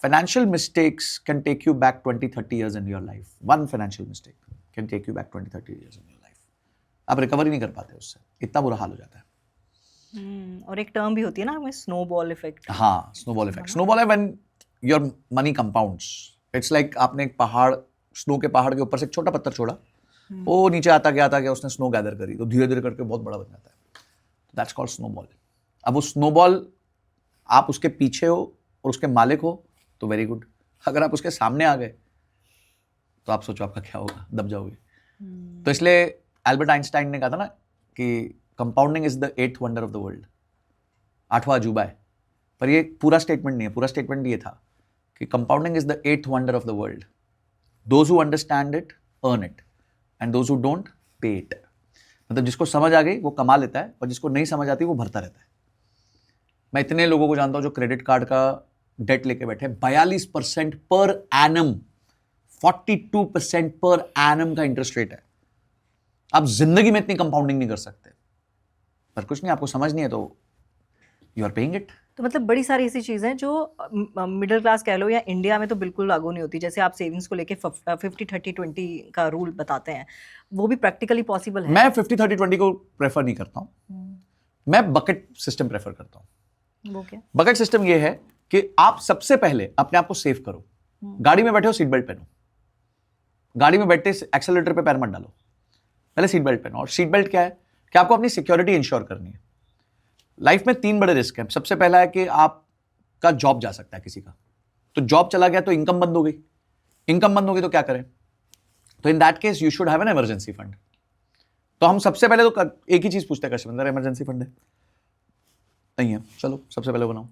Financial mistakes can take you back 20-30 years in your life. One financial mistake can take you back 20-30 years in your life. आप रिकवर ही नहीं कर पाते उससे, इतना बुरा हाल हो जाता है।
और एक टर्म भी होती है ना हमें, स्नोबॉल इफेक्ट।
हाँ, स्नोबॉल इफेक्ट। स्नोबॉल है when your money compounds. It's like आपने एक पहाड़, स्नो के पहाड़ के ऊपर से एक छोटा पत्थर छोड़ा, वो नीचे आता गया, उसने स्नो गैदर करी, तो धीरे धीरे करके बहुत बड़ा बन जाता है। That's called snowball. अब वो स्नोबॉल, आप उसके पीछे हो और उसके मालिक हो तो वेरी गुड। अगर आप उसके सामने आ गए तो आप सोचो आपका क्या होगा, दब जाओगे। तो इसलिए एल्बर्ट आइंस्टाइन ने कहा था ना कि compounding is the 8th wonder of the world, 8वां अजूबा है। पर ये पूरा स्टेटमेंट नहीं है, पूरा स्टेटमेंट ये था कि compounding is the 8th wonder of the world. Those who understand it earn it, and those who don't pay it. मतलब जिसको समझ आ गई वो कमा लेता है, और जिसको नहीं समझ आती वो भरता रहता है। मैं इतने लोगों को जानता हूं जो क्रेडिट कार्ड का डेट लेके बैठे, 42% पर एनम, 42% पर एनम का इंटरेस्ट रेट है। आप जिंदगी में इतनी कंपाउंडिंग नहीं कर सकते, पर कुछ नहीं, आपको समझ नहीं है तो यू आर पेइंग इट।
तो मतलब बड़ी सारी ऐसी चीज़ें जो मिडिल क्लास कह लो या इंडिया में तो बिल्कुल लागू नहीं होती। जैसे आप सेविंग्स को लेके 50-30-20 का रूल बताते हैं, वो भी प्रैक्टिकली पॉसिबल है?
मैं 50-30-20 को प्रेफर नहीं करता हूं, मैं बकेट सिस्टम प्रेफर करता हूं।
वो क्या?
बकेट सिस्टम ये है कि आप सबसे पहले अपने आप को सेव करो। गाड़ी में बैठे हो, सीट बेल्ट पहनो। गाड़ी में बैठते एक्सेलरेटर पे पैर मत डालो, पहले सीट बेल्ट पहनो। और सीट बेल्ट क्या है कि आपको अपनी सिक्योरिटी इंश्योर करनी है। लाइफ में 3 बड़े रिस्क हैं। सबसे पहला है कि आपका जॉब जा सकता है किसी का, तो जॉब चला गया तो इनकम बंद हो गई, इनकम बंद होगी तो क्या करें? तो in that case you should have an emergency fund. तो हम सबसे पहले तो एक ही चीज पूछते हैं कस्टमर, इमरजेंसी फंड है? नहीं है, चलो सबसे पहले बनाओ।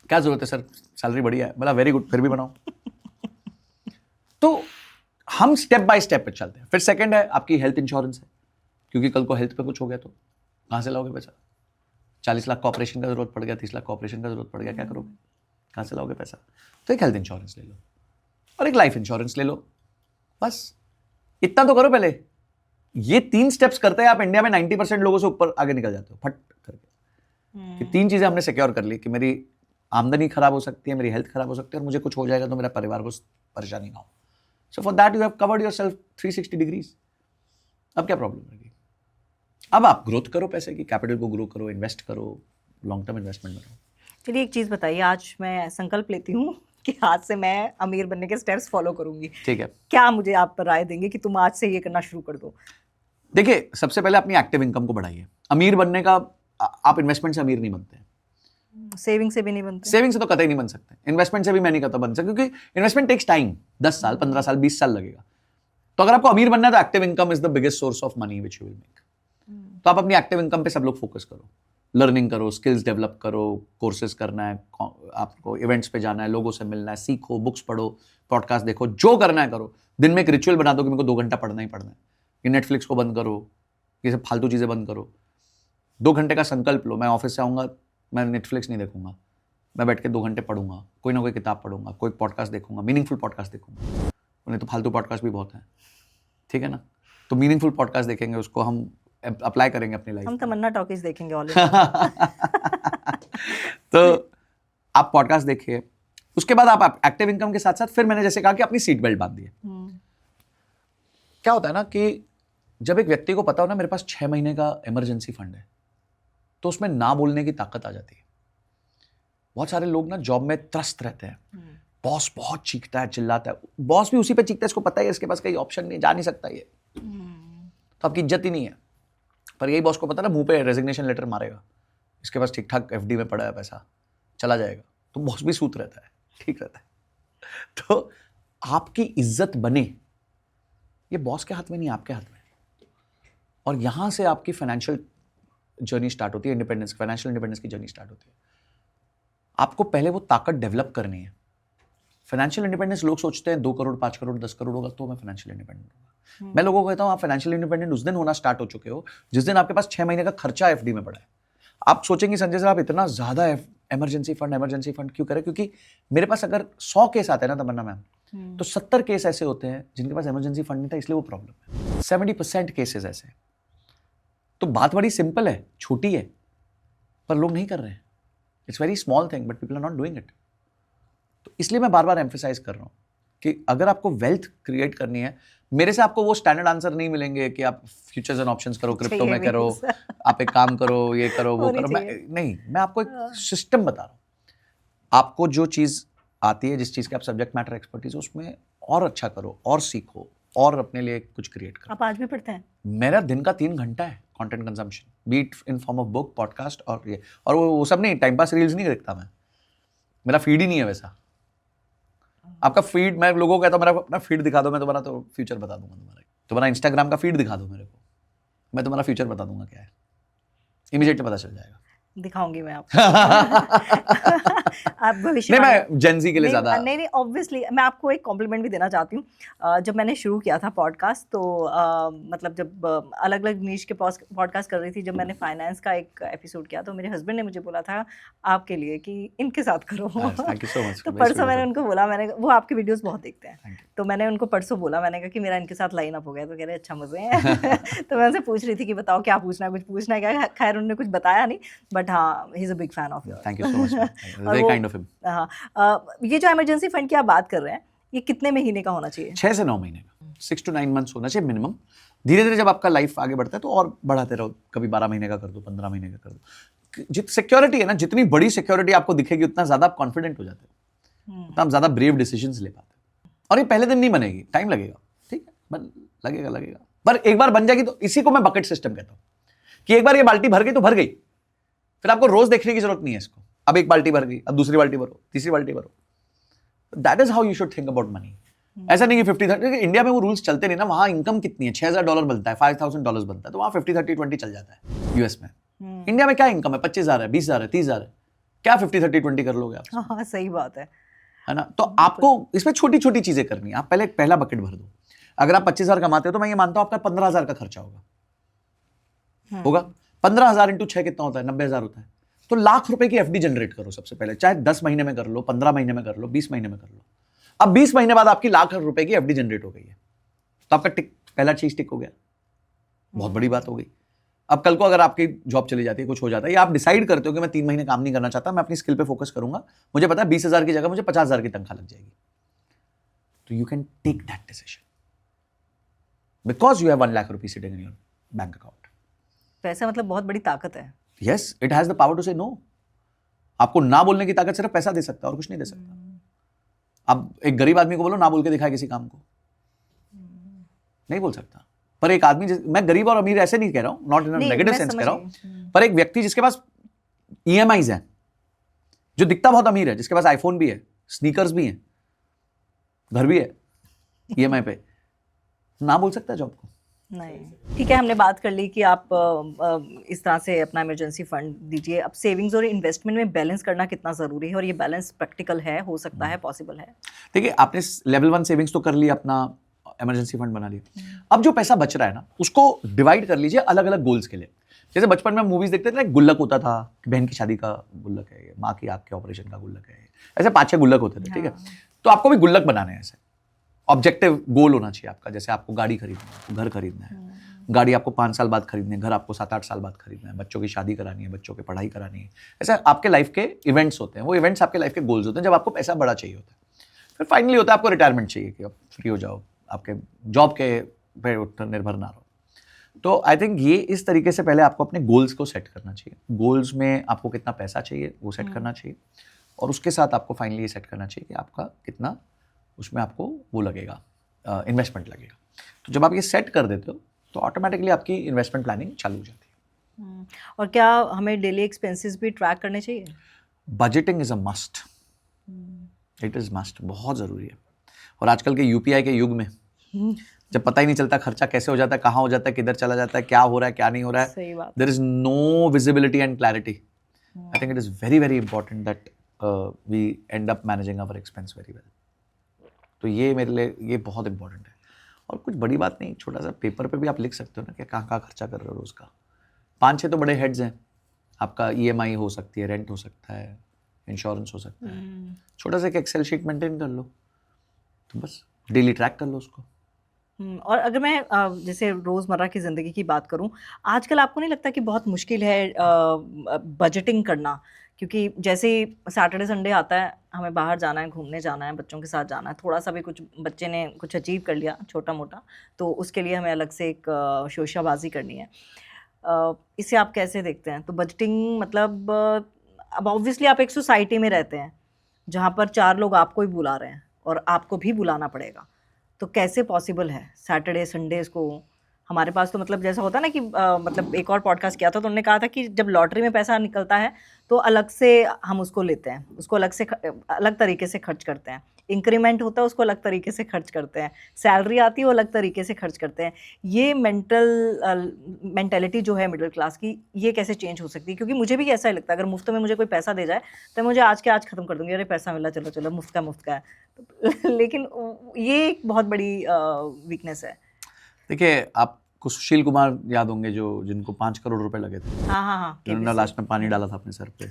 क्या जरूरत है सर? सैलरी बढ़िया है। बोला वेरी गुड, फिर भी बनाओ। तो हम स्टेप बाय स्टेप पे चलते हैं। फिर सेकंड है आपकी हेल्थ इंश्योरेंस है, क्योंकि कल को हेल्थ पे कुछ हो गया तो कहां से लाओगे पैसा? 40 लाख का ऑपरेशन का जरूरत पड़ गया, 30 लाख का ऑपरेशन का जरूरत पड़ गया, क्या करोगे? कहां से लाओगे पैसा? तो एक हेल्थ इंश्योरेंस ले लो और एक लाइफ इंश्योरेंस ले लो, बस इतना तो करो पहले। ये 3 स्टेप्स करते हैं आप इंडिया में 90% लोगों से ऊपर आगे निकल जाते हो फट करके। कि 3 चीजें हमने सिक्योर कर ली कि मेरी आमदनी खराब हो सकती है, मेरी हेल्थ खराब हो सकती है, और मुझे कुछ हो जाएगा तो मेरा परिवार को परेशानी ना हो। So for that you have covered yourself 360 degrees. अब क्या प्रॉब्लम है? अब आप ग्रोथ करो, पैसे की कैपिटल को ग्रो करो, इन्वेस्ट करो, लॉन्ग टर्म इन्वेस्टमेंट बनाओ।
चलिए एक चीज़ बताइए, आज मैं संकल्प लेती हूँ कि आज से मैं अमीर बनने के स्टेप्स फॉलो करूंगी।
ठीक है,
क्या मुझे आप राय देंगे कि तुम आज से ये करना शुरू कर दो?
देखिए सबसे पहले अपनी एक्टिव इनकम को बढ़ाइए। अमीर बनने का आप इन्वेस्टमेंट से अमीर नहीं बनते,
सेविंग से भी नहीं बनते।
सेविंग से तो कतई नहीं बन सकते, इन्वेस्टमेंट से भी मैं नहीं कहता बन सकते, क्योंकि इन्वेस्टमेंट टेक्स टाइम। 10 साल, 15 साल, 20 साल लगेगा। तो अगर आपको अमीर बनना है तो active income is the biggest source of money which you will make. तो आप अपनी एक्टिव इनकम पे सब लोग फोकस करो, लर्निंग करो, स्किल्स डेवलप करो, कोर्सेज करना है, आपको इवेंट्स पे जाना है, लोगों से मिलना है, सीखो, बुक्स पढ़ो, पॉडकास्ट देखो, जो करना है करो। दिन में एक रिचुअल बना दो कि मेरे को 2 घंटा पढ़ना ही पढ़ना है। ये नेटफ्लिक्स को बंद करो, ये सब फालतू चीजें बंद करो। 2 घंटे का संकल्प लो, मैं ऑफिस से आऊंगा, मैं नेटफ्लिक्स नहीं देखूंगा, मैं बैठ के 2 घंटे पढ़ूंगा, कोई ना कोई किताब पढ़ूंगा, कोई पॉडकास्ट देखूंगा, मीनिंगफुल पॉडकास्ट देखूंगा। उन्हें तो फालतू पॉडकास्ट भी बहुत हैं, ठीक है ना? तो मीनिंगफुल पॉडकास्ट देखेंगे, उसको हम अप्लाई करेंगे अपनी लाइफ।
हम तमन्ना टॉकीज देखेंगे ऑल।
तो आप पॉडकास्ट देखिए, उसके बाद आप एक्टिव इनकम के साथ साथ फिर मैंने जैसे कहा कि अपनी सीट बेल्ट बांधिए। क्या होता है ना कि जब एक व्यक्ति को पता हो ना मेरे पास 6 महीने का इमरजेंसी फंड है, तो उसमें ना बोलने की ताकत आ जाती है। बहुत सारे लोग ना जॉब में त्रस्त रहते हैं, बॉस बहुत चीखता है, चिल्लाता है, बॉस भी उसी पे चीखता है, इसको पता है इसके पास कोई ऑप्शन नहीं, जा नहीं सकता ये, तो आपकी इज्जत ही नहीं है। पर यही बॉस को पता ना मुंह पे रेजिग्नेशन लेटर मारेगा, इसके पास ठीक ठाक एफडी में पड़ा है पैसा, चला जाएगा, तो बॉस भी सूत रहता है, ठीक रहता है। तो आपकी इज्जत बने, ये बॉस के हाथ में नहीं, आपके हाथ में। और यहां से आपकी फाइनेंशियल जर्नी स्टार्ट होती है, इंडिपेंडेंस, फाइनेंशियल इंडिपेंडेंस की जर्नी स्टार्ट होती है। आपको पहले वो ताकत डेवलप करनी है। फाइनेंशियल इंडिपेंडेंस लोग सोचते हैं 2 करोड़, 5 करोड़, 10 करोड़ होगा तो मैं फाइनेंशियल इंडिपेंडेंट होगा। मैं लोगों को कहता हूं आप फाइनेंशियल इंडिपेंडेंट उस दिन होना स्टार्ट हो चुके हो जिस दिन आपके पास 6 महीने का खर्चा एफडी में पड़ा है। आप सोचेंगे संजय सर आप इतना ज्यादा इमरजेंसी फंड क्यों करें? क्योंकि मेरे पास अगर 100 केस आते हैं ना तमन्ना मैम, तो 70 केस ऐसे होते हैं जिनके पास इमरजेंसी फंड नहीं था, इसलिए वो प्रॉब्लम है। 70% केसेस ऐसे। तो बात बड़ी सिंपल है, छोटी है, पर लोग नहीं कर रहे हैं। It's very small thing but people are not doing it. तो इसलिए मैं बार बार एम्फेसाइज कर रहा हूं कि अगर आपको वेल्थ क्रिएट करनी है, मेरे से आपको वो स्टैंडर्ड आंसर नहीं मिलेंगे कि आप फ्यूचर्स एंड ऑप्शंस करो, क्रिप्टो में करो, आप एक काम करो, ये करो, वो करो। मैं आपको एक सिस्टम बता रहा हूं। आपको जो चीज आती है, जिस चीज के आप सब्जेक्ट मैटर एक्सपर्टीज हो, उसमें और अच्छा करो, और सीखो, और अपने लिए कुछ क्रिएट करो।
आप आज भी पढ़ते हैं?
मेरा दिन का 3 घंटा है content consumption, be it in form of book, podcast और ये, और वो सब नहीं, टाइम पास रील्स नहीं देखता मैं, मेरा फीड ही नहीं है वैसा। आपका फीड, मैं लोगों को कहता हूं मेरा अपना फीड दिखा दो, मैं तुम्हारा तो फ्यूचर बता दूंगा। तुम्हारा इंस्टाग्राम का फीड दिखा दो मेरे को, मैं तुम्हारा फ्यूचर बता दूंगा क्या है, इमीडिएटली पता चल जाएगा।
दिखाऊंगी मैं आपको। आप भविष्य
नहीं, मैं जेनजी के लिए ज्यादा
नहीं ऑब्वियसली मैं आपको एक कॉम्प्लीमेंट भी देना चाहती हूँ। जब मैंने शुरू किया था पॉडकास्ट तो मतलब जब अलग अलग नीश के पॉडकास्ट कर रही थी, जब मैंने फाइनेंस का एक एपिसोड किया तो मेरे हस्बैंड ने मुझे बोला था आपके लिए कि इनके साथ करो।
Thank you so much.
तो परसों मैंने उनको बोला, वो आपके वीडियोस बहुत देखते हैं, तो मैंने उनको परसों बोला, मैंने कहा कि मेरा इनके साथ लाइन अप हो गया, तो कह रहे अच्छा मजे हैं। तो मैं उनसे पूछ रही थी कि बताओ क्या पूछना है, कुछ पूछना है क्या? खैर उन्होंने कुछ बताया नहीं, बट हाँ he is a big fan of your.
Thank you so much, very kind of him.
हाँ, ये जो इमरजेंसी फंड की आप बात कर रहे हैं, ये कितने महीने का होना चाहिए?
6 से 9 महीने का, 6 to 9 मंथ्स होना चाहिए मिनिमम। धीरे धीरे जब आपका लाइफ आगे बढ़ता है तो और बढ़ाते रहो, कभी 12 महीने का कर दो, 15 महीने का कर दो। जित सिक्योरिटी है ना, जितनी बड़ी सिक्योरिटी आपको दिखेगी उतना ज्यादा आप कॉन्फिडेंट हो जाते हो, उतना आप ज्यादा ब्रेव डिसीजंस ले पाते हो। और ये पहले दिन नहीं बनेगी, टाइम लगेगा, ठीक है, लगेगा, पर एक बार बन जाएगी तो इसी को मैं बकेट सिस्टम कहता हूं कि एक बार ये बाल्टी भर गई तो भर गई, फिर आपको रोज देखने की जरूरत नहीं है इसको। अब एक बाल्टी भर गई, अब दूसरी बाल्टी भरो, तीसरी बाल्टी भरो। That is how you should think about money. ऐसा नहीं कि 50-30, इंडिया में वो रूल्स चलते नहीं ना, वहाँ इनकम कितनी है, $6,000 बनता है, $5,000 बनता है, तो वहाँ 50-30-20 चल जाता है यूएस में। इंडिया में क्या इनकम है, 25,000 है, 20,000 है, 30,000 है, क्या 50-30-20 कर लोगे आप?
हाँ सही बात
है ना? तो आपको इसमें छोटी छोटी चीजें करनी है। आप पहले पहला बकेट भर दो। अगर आप 25,000 कमाते हो तो मैं ये मानता हूं आपका 15,000 का खर्चा होगा। 15,000 इंटू 6 कितना होता है? 90,000 होता है। तो लाख रुपए की एफडी जनरेट करो सबसे पहले, चाहे 10 महीने में कर लो, 15 महीने में कर लो, 20 महीने में कर लो। अब 20 महीने बाद आपकी लाख रुपए की एफडी जनरेट हो गई है, तो आपका पहला चीज टिक हो गया, बहुत बड़ी बात हो गई। अब कल को अगर आपकी जॉब चली जाती है, कुछ हो जाता है, या आप डिसाइड करते हो कि मैं 3 महीने काम नहीं करना चाहता, मैं अपनी स्किल पे फोकस करूंगा, मुझे पता है 20,000 की जगह मुझे 50,000 की तनख्वाह लग जाएगी, तो you can take that decision because you have 1 lakh rupees sitting in your bank account.
पैसा मतलब बहुत बड़ी ताकत है।
Yes, it has the power to say no. आपको ना बोलने की ताकत सिर्फ पैसा दे सकता है और कुछ नहीं दे सकता। अब एक गरीब आदमी को बोलो ना बोल के दिखाए किसी काम को, नहीं बोल सकता। पर एक आदमी, मैं गरीब और अमीर ऐसे नहीं कह रहा हूं, not in a negative sense कह रहा हूं, पर एक व्यक्ति जिसके पास ईएमआईज है, जो दिखता बहुत अमीर है, जिसके पास आईफोन भी है, स्नीकर्स भी हैं, घर भी है ईएमआई पे, ना बोल सकता है जॉब को?
नहीं। ठीक है, हमने बात कर ली कि आप इस तरह से अपना इमरजेंसी फंड दीजिए। अब सेविंग्स और इन्वेस्टमेंट में बैलेंस करना कितना ज़रूरी है, और ये बैलेंस प्रैक्टिकल है, हो सकता है, पॉसिबल है?
देखिए, आपने लेवल 1 सेविंग्स तो कर ली, अपना इमरजेंसी फंड बना लिया। अब जो पैसा बच रहा है ना, उसको डिवाइड कर लीजिए अलग अलग गोल्स के लिए। जैसे बचपन में मूवीज देखते थे ना, गुल्लक होता था, बहन की शादी का गुल्लक है, माँ की आँख के ऑपरेशन का गुल्लक है, ऐसे 5-6 गुल्लक होते थे। ठीक है, तो आपको भी गुल्लक बनाने हैं, ऐसे ऑब्जेक्टिव गोल होना चाहिए आपका। जैसे आपको गाड़ी खरीदना है, घर खरीदना है, गाड़ी आपको 5 साल बाद खरीदनी है, घर आपको 7-8 साल बाद खरीदना है, बच्चों की शादी करानी है, बच्चों की पढ़ाई करानी है। ऐसे आपके लाइफ के इवेंट्स होते हैं, वो इवेंट्स आपके लाइफ के गोल्स होते हैं। जब आपको पैसा बड़ा चाहिए होता है, फिर फाइनली होता है आपको रिटायरमेंट चाहिए कि अब फ्री हो जाओ, आपके जॉब के पे निर्भर ना रहो। तो आई थिंक ये इस तरीके से पहले आपको अपने गोल्स को सेट करना चाहिए। गोल्स में आपको कितना पैसा चाहिए वो सेट करना चाहिए, और उसके साथ आपको फाइनली ये सेट करना चाहिए कि आपका कितना उसमें आपको वो लगेगा, इन्वेस्टमेंट लगेगा। तो जब आप ये सेट कर देते हो तो ऑटोमेटिकली आपकी इन्वेस्टमेंट प्लानिंग चालू हो जाती है।
और क्या हमें डेली एक्सपेंसेस भी ट्रैक करने चाहिए?
Budgeting is a must, it is must, बहुत ज़रूरी है। और आजकल के यूपीआई के युग में जब पता ही नहीं चलता खर्चा कैसे हो जाता है, कहाँ हो जाता है, किधर चला जाता है, क्या हो रहा है, क्या नहीं हो रहा है,
सही बात।
There is no visibility and clarity. I think it is very very important that we end up managing our expense very well. तो ये मेरे लिए ये बहुत इंपॉर्टेंट है। और कुछ बड़ी बात नहीं, छोटा सा पेपर पे भी आप लिख सकते हो ना कि कहाँ कहाँ खर्चा कर रहे हो रोज़ का। 5-6 तो बड़े हेड्स हैं, आपका ईएमआई हो सकती है, रेंट हो सकता है, इंश्योरेंस हो सकता है। छोटा सा एक एक्सेल शीट मेंटेन कर लो, तो बस डेली ट्रैक कर लो उसको।
और अगर मैं जैसे रोज़मर्रा की ज़िंदगी की बात करूं, आजकल आपको नहीं लगता कि बहुत मुश्किल है बजटिंग करना? क्योंकि जैसे ही सैटरडे संडे आता है, हमें बाहर जाना है, घूमने जाना है, बच्चों के साथ जाना है, थोड़ा सा भी कुछ बच्चे ने कुछ अचीव कर लिया छोटा मोटा, तो उसके लिए हमें अलग से एक शोशाबाजी करनी है। इसे आप कैसे देखते हैं? तो बजटिंग मतलब अब ऑब्वियसली आप एक सोसाइटी में रहते हैं जहाँ पर 4 लोग आपको ही बुला रहे हैं और आपको भी बुलाना पड़ेगा, तो कैसे पॉसिबल है सैटरडे संडेज़ को? हमारे पास तो मतलब जैसा होता है ना कि मतलब एक और पॉडकास्ट किया था तो उन्होंने कहा था कि जब लॉटरी में पैसा निकलता है तो अलग से हम उसको लेते हैं, उसको अलग से अलग तरीके से खर्च करते हैं। इंक्रीमेंट होता है उसको अलग तरीके से खर्च करते हैं, सैलरी आती है वो अलग तरीके से खर्च करते हैं। ये मेंटेलिटी जो है मिडिल क्लास की, ये कैसे चेंज हो सकती है? क्योंकि मुझे भी ऐसा ही लगता है, अगर मुफ्त में मुझे कोई पैसा दे जाए तो मुझे आज के आज ख़त्म कर दूँगी, अरे पैसा मिला, चलो चलो मुफ्त का है। लेकिन ये एक बहुत बड़ी वीकनेस है।
देखिए, आपको सुशील कुमार याद होंगे, जो जिनको 5 करोड़ रुपए लगे थे,
हाँ
जिन्होंने लास्ट में पानी डाला था अपने सर पे।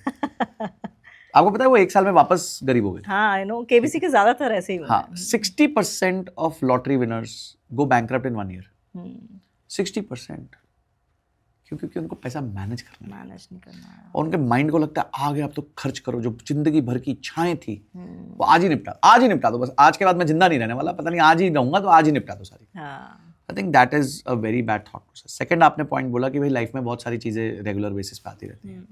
आपको पता है वो 1 साल में वापस गरीब हो गए।
हाँ, आई नो, केबीसी के ज़्यादातर ऐसे ही हुए हैं।
हाँ, 60% of lottery winners go bankrupt in 1 year. 60%, क्योंकि उनको पैसा मैनेज करना है,
मैनेज नहीं करना है।
और उनके माइंड को लगता है आ गया अब तो खर्च करो, जो जिंदगी भर की इच्छाएं थी वो आज ही निपटा दो, बस आज के बाद मैं जिंदा नहीं रहने वाला, पता नहीं आज ही रहूंगा तो आज ही निपटा दो सारी। आई think that is a very bad thought process. Second, आपने पॉइंट बोला कि भाई लाइफ में बहुत सारी चीजें रेगुलर बेसिस पे आती रहती हैं।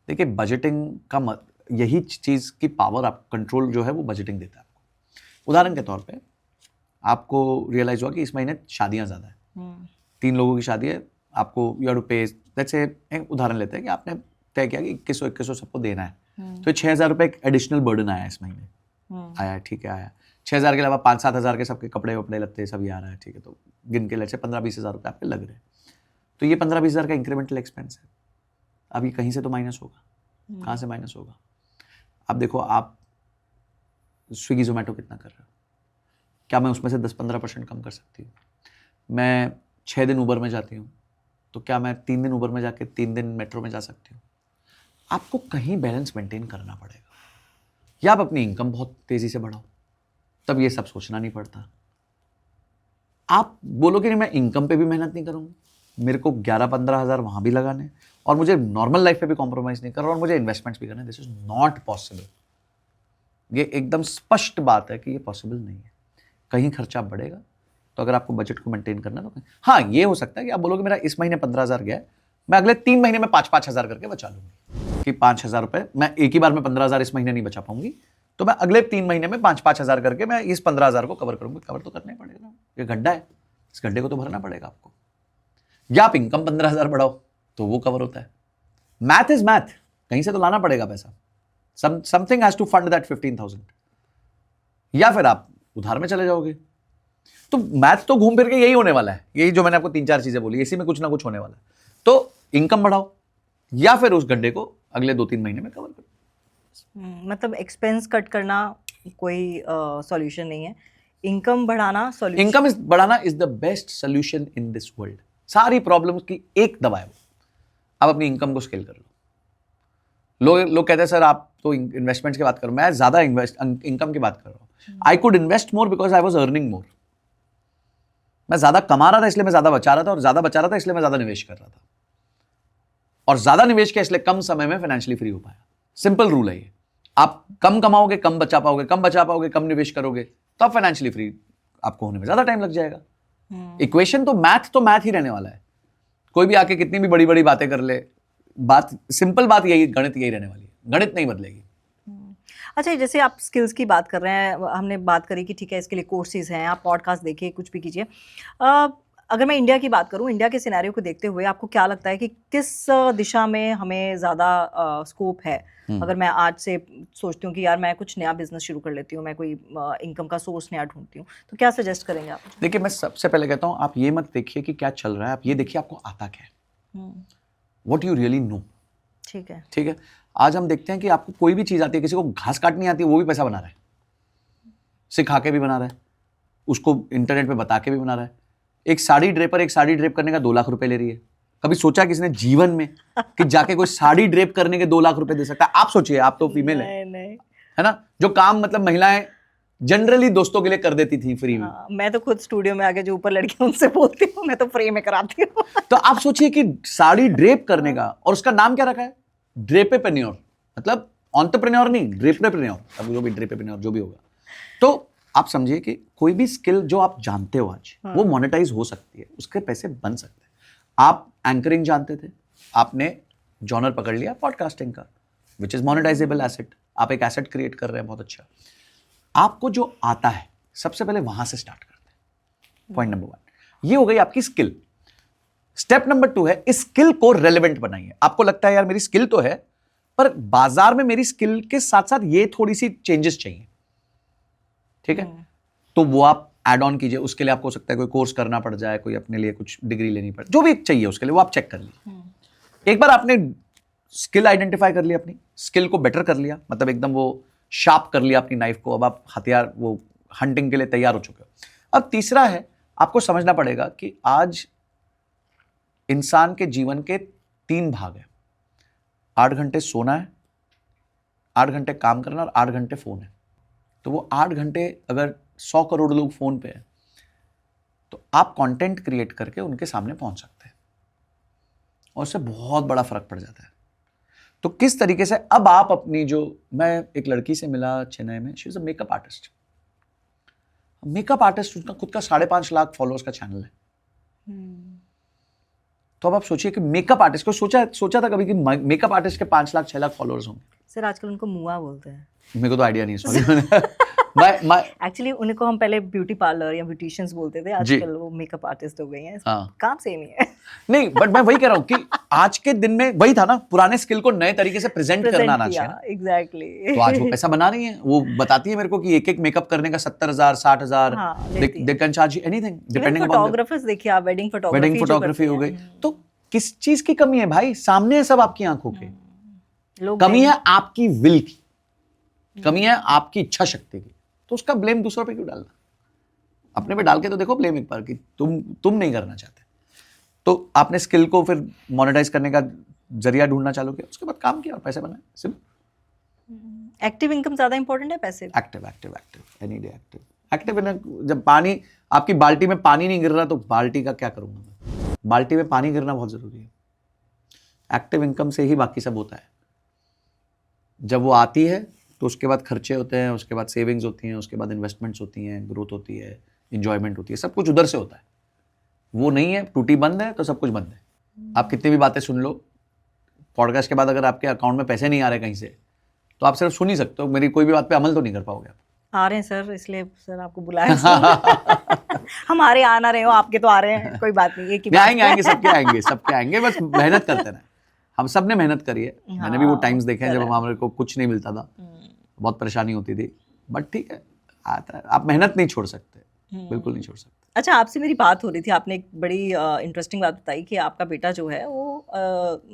देखिए, बजटिंग का यही चीज की पावर, आप कंट्रोल जो है वो बजटिंग देता है आपको। उदाहरण के तौर पे आपको रियलाइज हुआ कि इस महीने शादियां ज्यादा है, 3 लोगों की शादी है, आपको यू हैव टू पे, लेट्स से एक उदाहरण लेते हैं कि आपने तय किया कि 2100 सबको देना है, तो 6,000 रुपये एक एडिशनल बर्डन आया इस महीने, आया, ठीक है आया। 6,000 के अलावा 5-7 हज़ार के सबके कपड़े वपड़े लगते सब ये आ रहा है, ठीक है, तो गिन के लेट्स से 15-20 हज़ार रुपये आपके लग रहे हैं, तो ये 15-20 हज़ार का इंक्रीमेंटल एक्सपेंस है। अब ये कहीं से तो माइनस होगा, कहाँ से माइनस होगा? अब देखो, आप स्विगी जोमेटो कितना कर रहे हो, क्या मैं उसमें से 10-15% कम कर सकती हूँ? मैं 6 दिन ऊबर में जाती हूँ, तो क्या मैं 3 दिन ऊबर में जाके 3 दिन मेट्रो में जा सकती हूँ? आपको कहीं बैलेंस मेंटेन करना पड़ेगा, या आप अपनी इनकम बहुत तेजी से बढ़ाओ, तब ये सब सोचना नहीं पड़ता। आप बोलोगे नहीं मैं इनकम पे भी मेहनत नहीं करूँगी, मेरे को 11-15 हज़ार वहाँ भी लगाने और मुझे नॉर्मल लाइफ पे भी कॉम्प्रोमाइज़ नहीं कर रहा और मुझे इन्वेस्टमेंट्स भी करने, दिस इज नॉट पॉसिबल। ये एकदम स्पष्ट बात है कि ये पॉसिबल नहीं है। कहीं खर्चा बढ़ेगा, तो अगर आपको बजट को मेंटेन करना है तो हाँ, ये हो सकता है कि आप बोलोगे मेरा इस महीने 15,000 गया है, मैं अगले 3 महीने में 5-5 हज़ार करके बचा लूँगी, कि 5,000 रुपये मैं एक ही बार में 15,000 इस महीने नहीं बचा पाऊंगी, तो मैं अगले 3 महीने में 5-5 हज़ार करके मैं इस 15,000 को कवर करूंगी। कवर तो करना ही पड़ेगा ना, ये गड्ढा है, इस गड्ढे को तो भरना पड़ेगा आपको। या आप इनकम 15,000 बढ़ाओ तो वो कवर होता है। मैथ इज मैथ, कहीं से तो लाना पड़ेगा पैसा, something has to fund that 15,000। या फिर आप उधार में चले जाओगे। तो मैथ तो घूम फिर के यही होने वाला है, यही जो मैंने आपको 3-4 चीजें बोली, इसी में कुछ ना कुछ होने वाला है। तो इनकम बढ़ाओ या फिर उस गड्ढे को अगले 2-3 महीने में कवर करो।
मतलब एक्सपेंस कट करना कोई सॉल्यूशन नहीं है, इनकम बढ़ाना सॉल्यूशन।
इनकम बढ़ाना is the best solution in this world. सारी प्रॉब्लम्स की एक दवा है वो, आप अपनी इनकम को स्केल कर लो। लोग कहते हैं सर आप तो इन्वेस्टमेंट्स की बात करो, मैं ज्यादा इनकम की बात कर रहा हूँ। I could invest more because I was earning more. मैं ज्यादा कमा रहा था इसलिए मैं ज्यादा बचा रहा था, और ज्यादा बचा रहा था इसलिए मैं ज्यादा निवेश कर रहा था, और ज्यादा निवेश किया इसलिए कम समय में फाइनेंशियली फ्री हो पाया। सिंपल रूल है ये। आप कम कमाओगे कम बचा पाओगे, कम बचा पाओगे कम निवेश करोगे, तो आप फाइनेंशियली फ्री आपको होने में ज्यादा टाइम लग जाएगा। इक्वेशन तो मैथ ही रहने वाला है। कोई भी आके कितनी भी बड़ी बड़ी बातें कर ले, बात सिंपल बात यही, गणित यही रहने वाली है, गणित नहीं बदलेगी।
अच्छा, जैसे आप स्किल्स की बात कर रहे हैं, हमने बात करी कि ठीक है इसके लिए कोर्सेज हैं, आप पॉडकास्ट देखिए, कुछ भी कीजिए। अगर मैं इंडिया की बात करूं, इंडिया के सिनेरियो को देखते हुए आपको क्या लगता है कि किस दिशा में हमें ज़्यादा स्कोप है? अगर मैं आज से सोचती हूँ कि यार मैं कुछ नया बिजनेस शुरू कर लेती हूँ, मैं कोई इनकम का सोर्स नया ढूंढती हूँ, तो क्या सजेस्ट करेंगे आप?
देखिए, मैं सबसे पहले कहता हूँ आप ये मत देखिए कि क्या चल रहा है, आप ये देखिए आपको आता क्या है, व्हाट यू रियली नो।
ठीक है,
ठीक है। आज हम देखते हैं कि आपको कोई भी चीज़ आती है, किसी को घास काटनी आती है वो भी पैसा बना रहा है, सिखा के भी बना रहा है, उसको इंटरनेट पे बता के भी बना रहा है। एक साड़ी ड्रेप करने का 2 लाख रुपए ले रही है। कभी सोचा किसने जीवन में कि जाके कोई साड़ी ड्रेप करने के 2 लाख रुपए दे सकता है? आप सोचिए, आप तो फीमेल है ना, जो काम मतलब महिलाएं जनरली दोस्तों के लिए कर देती थी फ्री में।
मैं तो खुद स्टूडियो में आके जो ऊपर लड़कियां उनसे बोलती हूँ, मैं तो फ्री में कराती हूँ।
तो आप सोचिए कि साड़ी ड्रेप करने का, और उसका नाम क्या रखा है? ड्रेपेप्रेन्योर, मतलब एंटरप्रेन्योर नहीं, ड्रेपेप्रेन्योर, अब जो भी ड्रेपेप्रेन्योर जो भी होगा। तो आप समझिए कि कोई भी स्किल जो आप जानते हो आज, वो मोनेटाइज हो सकती है, उसके पैसे बन सकते हैं। आप एंकरिंग जानते थे, आपने जॉनर पकड़ लिया पॉडकास्टिंग का, विच इज मोनेटाइजेबल एसेट। आप एक एसेट क्रिएट कर रहे हैं, बहुत अच्छा। आपको जो आता है सबसे पहले वहां से स्टार्ट करते हैं। पॉइंट नंबर 1 ये हो गई आपकी स्किल। स्टेप नंबर 2 है इस स्किल को रेलेवेंट बनाइए। आपको लगता है यार मेरी स्किल तो है, पर बाजार में मेरी स्किल के साथ साथ ये थोड़ी सी चेंजेस चाहिए, ठीक है, तो वो आप ऐड ऑन कीजिए। उसके लिए आपको हो सकता है कोई कोर्स करना पड़ जाए, कोई अपने लिए कुछ डिग्री लेनी पड़े, जो भी चाहिए उसके लिए वो आप चेक कर लीजिए। एक बार आपने स्किल आइडेंटिफाई कर लिया, अपनी स्किल को बेटर कर लिया, मतलब एकदम वो शार्प कर लिया अपनी नाइफ को, अब आप हथियार वो हंटिंग के लिए तैयार हो चुके हो। अब तीसरा है, आपको समझना पड़ेगा कि आज इंसान के जीवन के 3 भाग हैं। 8 घंटे सोना है, 8 घंटे काम करना और 8 घंटे फोन है। तो वो 8 घंटे अगर 100 करोड़ लोग फोन पे हैं, तो आप कंटेंट क्रिएट करके उनके सामने पहुंच सकते हैं, और उससे बहुत बड़ा फर्क पड़ जाता है। तो किस तरीके से अब आप अपनी जो, मैं एक लड़की से मिला चेन्नई में, she is a makeup artist. उसका खुद का 5.5 लाख फॉलोअर्स का चैनल है। तो अब आप सोचिए कि मेकअप आर्टिस्ट को सोचा था कभी कि मेकअप आर्टिस्ट के 5 लाख 6 लाख फॉलोअर्स होंगे?
सर आजकल उनको मुआ बोलते हैं।
मेरे को तो आइडिया नहीं है, सॉरी।
एक्चुअली उनको हम पहले ब्यूटी पार्लर या ब्यूटिशियंस बोलते थे, आजकल वो मेकअप आर्टिस्ट हो गए हैं।
हाँ।
काम सेम ही है।
नहीं, बट मैं वही कह रहा हूँ कि आज के दिन में वही था ना, पुराने स्किल को नए तरीके से प्रेजेंट करना आना चाहिए।
एग्जैक्टली।
तो आज वो पैसा बना रही है, वो बताती है मेरे को कि एक मेकअप करने का 70,000 60,000, they can charge anything depending upon
photographers देखिए आप, वेडिंग
फोटोग्राफी हो गई। तो किस चीज की कमी है भाई? सामने है सब आपकी आंखों के। कमी है आपकी विल की, कमी है आपकी इच्छा शक्ति की। तो उसका ब्लेम दूसरों पे क्यों डालना? अपने पे डाल के तो देखो ब्लेम एक बार, कि तुम नहीं करना चाहते। तो आपने स्किल को फिर मोनेटाइज करने का जरिया ढूंढना चालू किया, उसके बाद काम किया और पैसे बनाए। सिर्फ
एक्टिव इनकम ज्यादा इंपॉर्टेंट है passive?
Active any day active. जब पानी आपकी बाल्टी में पानी नहीं गिर रहा तो बाल्टी का क्या करूंगा मैं? बाल्टी में पानी गिरना बहुत जरूरी है। एक्टिव इनकम से ही बाकी सब होता है। जब वो आती है तो उसके बाद खर्चे होते हैं, उसके बाद सेविंग्स होती हैं, उसके बाद इन्वेस्टमेंट्स होती हैं, ग्रोथ होती है, इंजॉयमेंट होती है, सब कुछ उधर से होता है। वो नहीं है, टूटी बंद है तो सब कुछ बंद है। आप कितनी भी बातें सुन लो, पॉडकास्ट के बाद अगर आपके अकाउंट में पैसे नहीं आ रहे कहीं से, तो आप सिर्फ सुन ही सकते हो, मेरी कोई भी बात पे अमल तो नहीं कर पाओगे आप।
आ रहे हैं सर, इसलिए सर आपको बुलाया। हमारे आ ना रहे हो, आपके तो आ रहे हैं, कोई बात नहीं। एक ही
आएंगे सबके आएंगे, बस मेहनत करते रहे। हम सब ने मेहनत करी है। मैंने भी वो टाइम्स देखे हैं जब हमारे को कुछ नहीं मिलता था, बहुत परेशानी होती थी, बट ठीक है, आता है। आप मेहनत नहीं छोड़ सकते, बिल्कुल नहीं छोड़ सकते।
अच्छा, आपसे मेरी बात हो रही थी, आपने एक बड़ी इंटरेस्टिंग बात बताई कि आपका बेटा जो है वो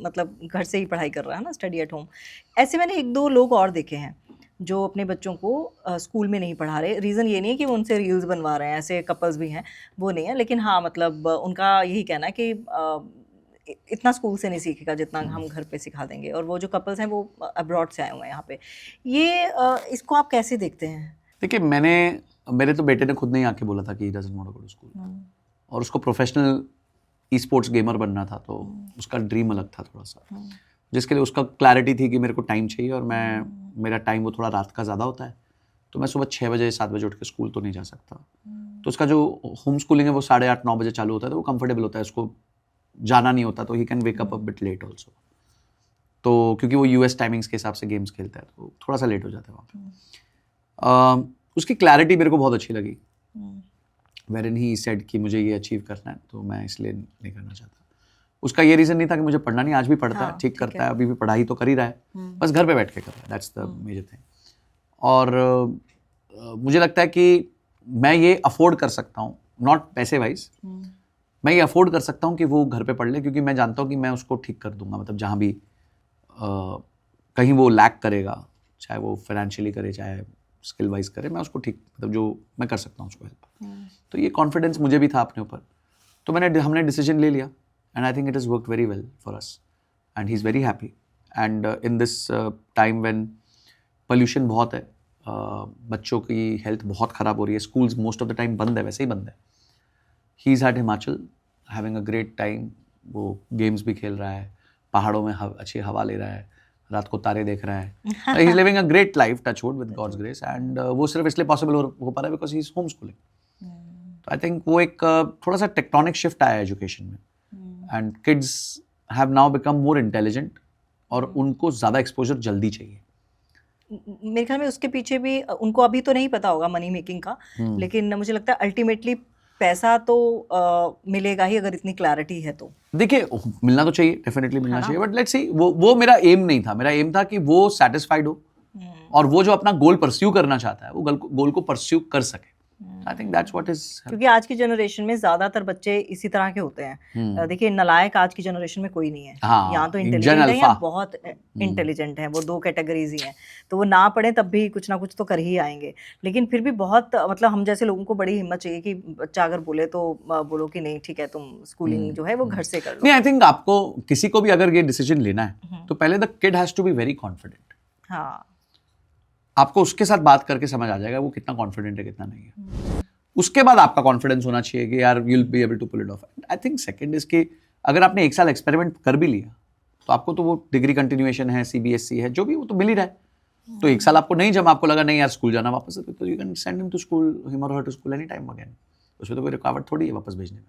मतलब घर से ही पढ़ाई कर रहा है ना, स्टडी एट होम। ऐसे मैंने एक दो लोग और देखे हैं जो अपने बच्चों को स्कूल में नहीं पढ़ा रहे। रीज़न ये नहीं है कि वो उनसे रील्स बनवा रहे हैं, ऐसे कपल्स भी हैं, वो नहीं है, लेकिन हाँ मतलब उनका यही कहना है कि इतना स्कूल से नहीं सीखेगा जितना हम घर पे सिखा देंगे। और वो जो कपल्स हैं वो अब्रॉड से आए हुए हैं यहाँ पे। ये इसको आप कैसे देखते हैं?
देखिए, मेरे तो बेटे ने खुद नहीं आके बोला था कि he doesn't want to go to school, और उसको प्रोफेशनल ई स्पोर्ट्स गेमर बनना था, तो उसका ड्रीम अलग था थोड़ा सा, जिसके लिए उसका क्लैरिटी थी कि मेरे को टाइम चाहिए, और मेरा टाइम वो थोड़ा रात का ज़्यादा होता है, तो मैं सुबह 6 बजे 7 बजे उठ के स्कूल तो नहीं जा सकता। तो उसका जो होम स्कूलिंग है वो 8:30 9 बजे चालू होता है, तो वो कंफर्टेबल होता है, उसको जाना नहीं होता, तो he can wake up a bit late also. तो क्योंकि वो यूएस टाइमिंग्स के हिसाब से गेम्स खेलता है, तो थोड़ा सा लेट हो जाता है वहाँ पे। उसकी क्लैरिटी मेरे को बहुत अच्छी लगी, वेरइन ही सेड कि मुझे ये अचीव करना है, तो मैं इसलिए नहीं करना चाहता। उसका ये रीज़न नहीं था कि मुझे पढ़ना नहीं, आज भी पढ़ता है, ठीक करता है, अभी भी पढ़ाई तो कर ही रहा है, बस घर पे बैठ के कर रहा है, दैट्स द मेजर थिंग। और मुझे लगता है कि मैं ये अफोर्ड कर सकता हूँ, नॉट पैसे वाइज, मैं ये अफोर्ड कर सकता हूँ कि वो घर पे पढ़ ले, क्योंकि मैं जानता हूँ कि मैं उसको ठीक कर दूंगा। मतलब जहाँ भी कहीं वो लैक करेगा, चाहे वो फाइनेंशियली करे, चाहे स्किल वाइज करे, मैं उसको ठीक, मतलब जो मैं कर सकता हूँ उसको हेल्प। तो ये कॉन्फिडेंस मुझे भी था अपने ऊपर, तो हमने डिसीजन ले लिया, and I think it is worked very well for us, and he is very happy. And in this time when pollution बहुत है, बच्चों की हेल्थ बहुत ख़राब हो रही है, schools most of the time बंद है, वैसे ही बंद है। He is at Himachal having a great time, वो गेम्स भी खेल रहा है, पहाड़ों में अच्छी हवा ले रहा है, रात को तारे देख रहा है, he is living a great life, touch wood, with God's grace. And वो सिर्फ इसलिए पॉसिबल हो पा रहा है because he is home schooling. तो आई थिंक वो एक थोड़ा सा टेक्टोनिक शिफ्ट आया एजुकेशन में, and kids have now become more intelligent, और उनको ज़्यादा एक्सपोजर जल्दी चाहिए।
मेरे ख्याल में उसके पीछे भी उनको अभी तो नहीं पता होगा मनी मेकिंग का, लेकिन मुझे लगता है अल्टीमेटली पैसा तो मिलेगा ही अगर इतनी क्लैरिटी है तो।
देखिए, मिलना तो चाहिए, डेफिनेटली मिलना चाहिए, बट लेट्स सी, वो मेरा एम नहीं था। मेरा एम था कि वो सेटिस्फाइड हो, और वो जो अपना गोल परस्यू करना चाहता है वो गोल को परस्यू कर सके। I think that's what is,
क्योंकि आज की जनरेशन में ज्यादातर बच्चे इसी तरह के होते हैं। देखिए, नालायक आज की जनरेशन में कोई नहीं है,
हाँ,
यहाँ तो इंटेलिजेंट है या बहुत इंटेलिजेंट है, वो दो कैटेगरीज ही हैं। तो वो ना पढ़े तब भी कुछ ना कुछ तो कर ही आएंगे, लेकिन फिर भी बहुत मतलब हम जैसे लोगों को बड़ी हिम्मत चाहिए कि बच्चा अगर बोले तो बोलो कि नहीं ठीक है, तुम स्कूलिंग जो है वो घर से कर लो।
नहीं, आई थिंक आपको किसी को भी अगर ये डिसीजन लेना है तो पहले the kid has to be very confident.
हाँ,
आपको उसके साथ बात करके समझ आ जाएगा वो कितना कॉन्फिडेंट है, कितना नहीं है। उसके बाद आपका कॉन्फिडेंस होना चाहिए कि यार you will be able to pull it off. I think second is कि अगर आपने 1 साल एक्सपेरिमेंट कर भी लिया तो आपको तो वो डिग्री कंटिन्यूएशन है, सीबीएसई है, जो भी, वो तो मिल ही रहा है। तो 1 साल आपको नहीं, जब आपको लगा नहीं यार स्कूल जाना वापस, तो you can send him to school, him और her to school any time again. उसमें तो कोई रुकावट थोड़ी है वापस भेजने में।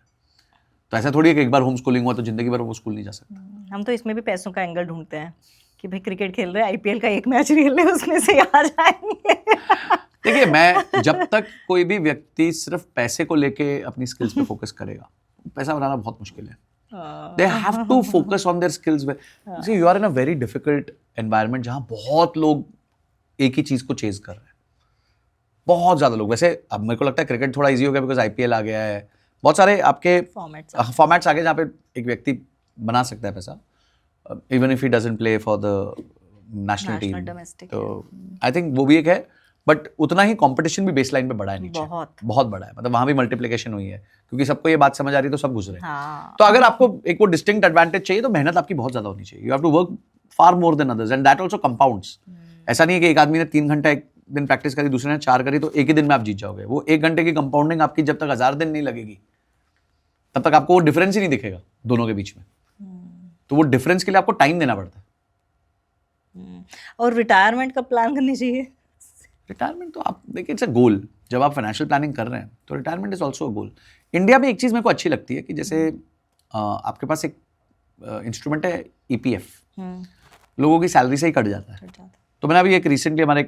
तो ऐसा थोड़ी है कि एक बार होम स्कूलिंग हुआ तो जिंदगी भर वो स्कूल नहीं जा सकता।
हम तो इसमें भी पैसों का एंगल ढूंढते हैं कि भाई क्रिकेट खेल रहे हैं, आईपीएल का एक मैच खेल रहे हैं, उसमें से आ जाएंगे।
देखिए, मैं जब तक कोई भी व्यक्ति सिर्फ पैसे को लेके अपनी स्किल्स पे फोकस करेगा, पैसा बनाना बहुत मुश्किल है. They have to focus on their skills. See, you are in a very difficult environment जहाँ बहुत लोग एक ही चीज को चेज कर रहे हैं. बहुत ज्यादा लोग. वैसे अब मेरे को लगता है क्रिकेट थोड़ा इजी हो गया बिकॉज आईपीएल आ गया है. बहुत सारे आपके फॉर्मेट्स आ गए जहाँ पे एक व्यक्ति बना सकता है पैसा, even if he doesn't play for the national team. तो आई थिंक वो भी एक है, बट उतना ही कंपटीशन भी बेसलाइन पे बढ़ा है नीचे. बहुत बड़ा है. मतलब वहां भी मल्टीप्लिकेशन हुई है क्योंकि सबको ये बात समझ आ रही है तो सब घुस रहे हैं.
हाँ.
तो अगर आपको एक वो डिस्टिंक्ट एडवांटेज चाहिए तो मेहनत आपकी बहुत ज्यादा होनी चाहिए. You have to work far more than others and that also compounds. ऐसा नहीं है कि एक आदमी ने 3 घंटा एक दिन प्रैक्टिस करी, दूसरे ने 4 करी तो एक ही दिन में आप जीत जाओगे. वो 1 घंटे की कंपाउंडिंग आपकी जब तक 1000 दिन नहीं लगेगी तब तक आपको वो डिफरेंस ही नहीं दिखेगा दोनों के बीच में. तो वो डिफरेंस के लिए आपको टाइम देना पड़ता है.
और रिटायरमेंट का प्लान करनी चाहिए.
रिटायरमेंट तो आप देखिए, इट्स अ गोल. जब आप फाइनेंशियल प्लानिंग कर रहे हैं तो retirement is also a goal. India में एक चीज़ मेरे को अच्छी लगती है कि जैसे आपके पास एक इंस्ट्रूमेंट है ईपीएफ. लोगों की सैलरी से ही कट जाता है. तो मैंने अभी एक रिसेंटली हमारे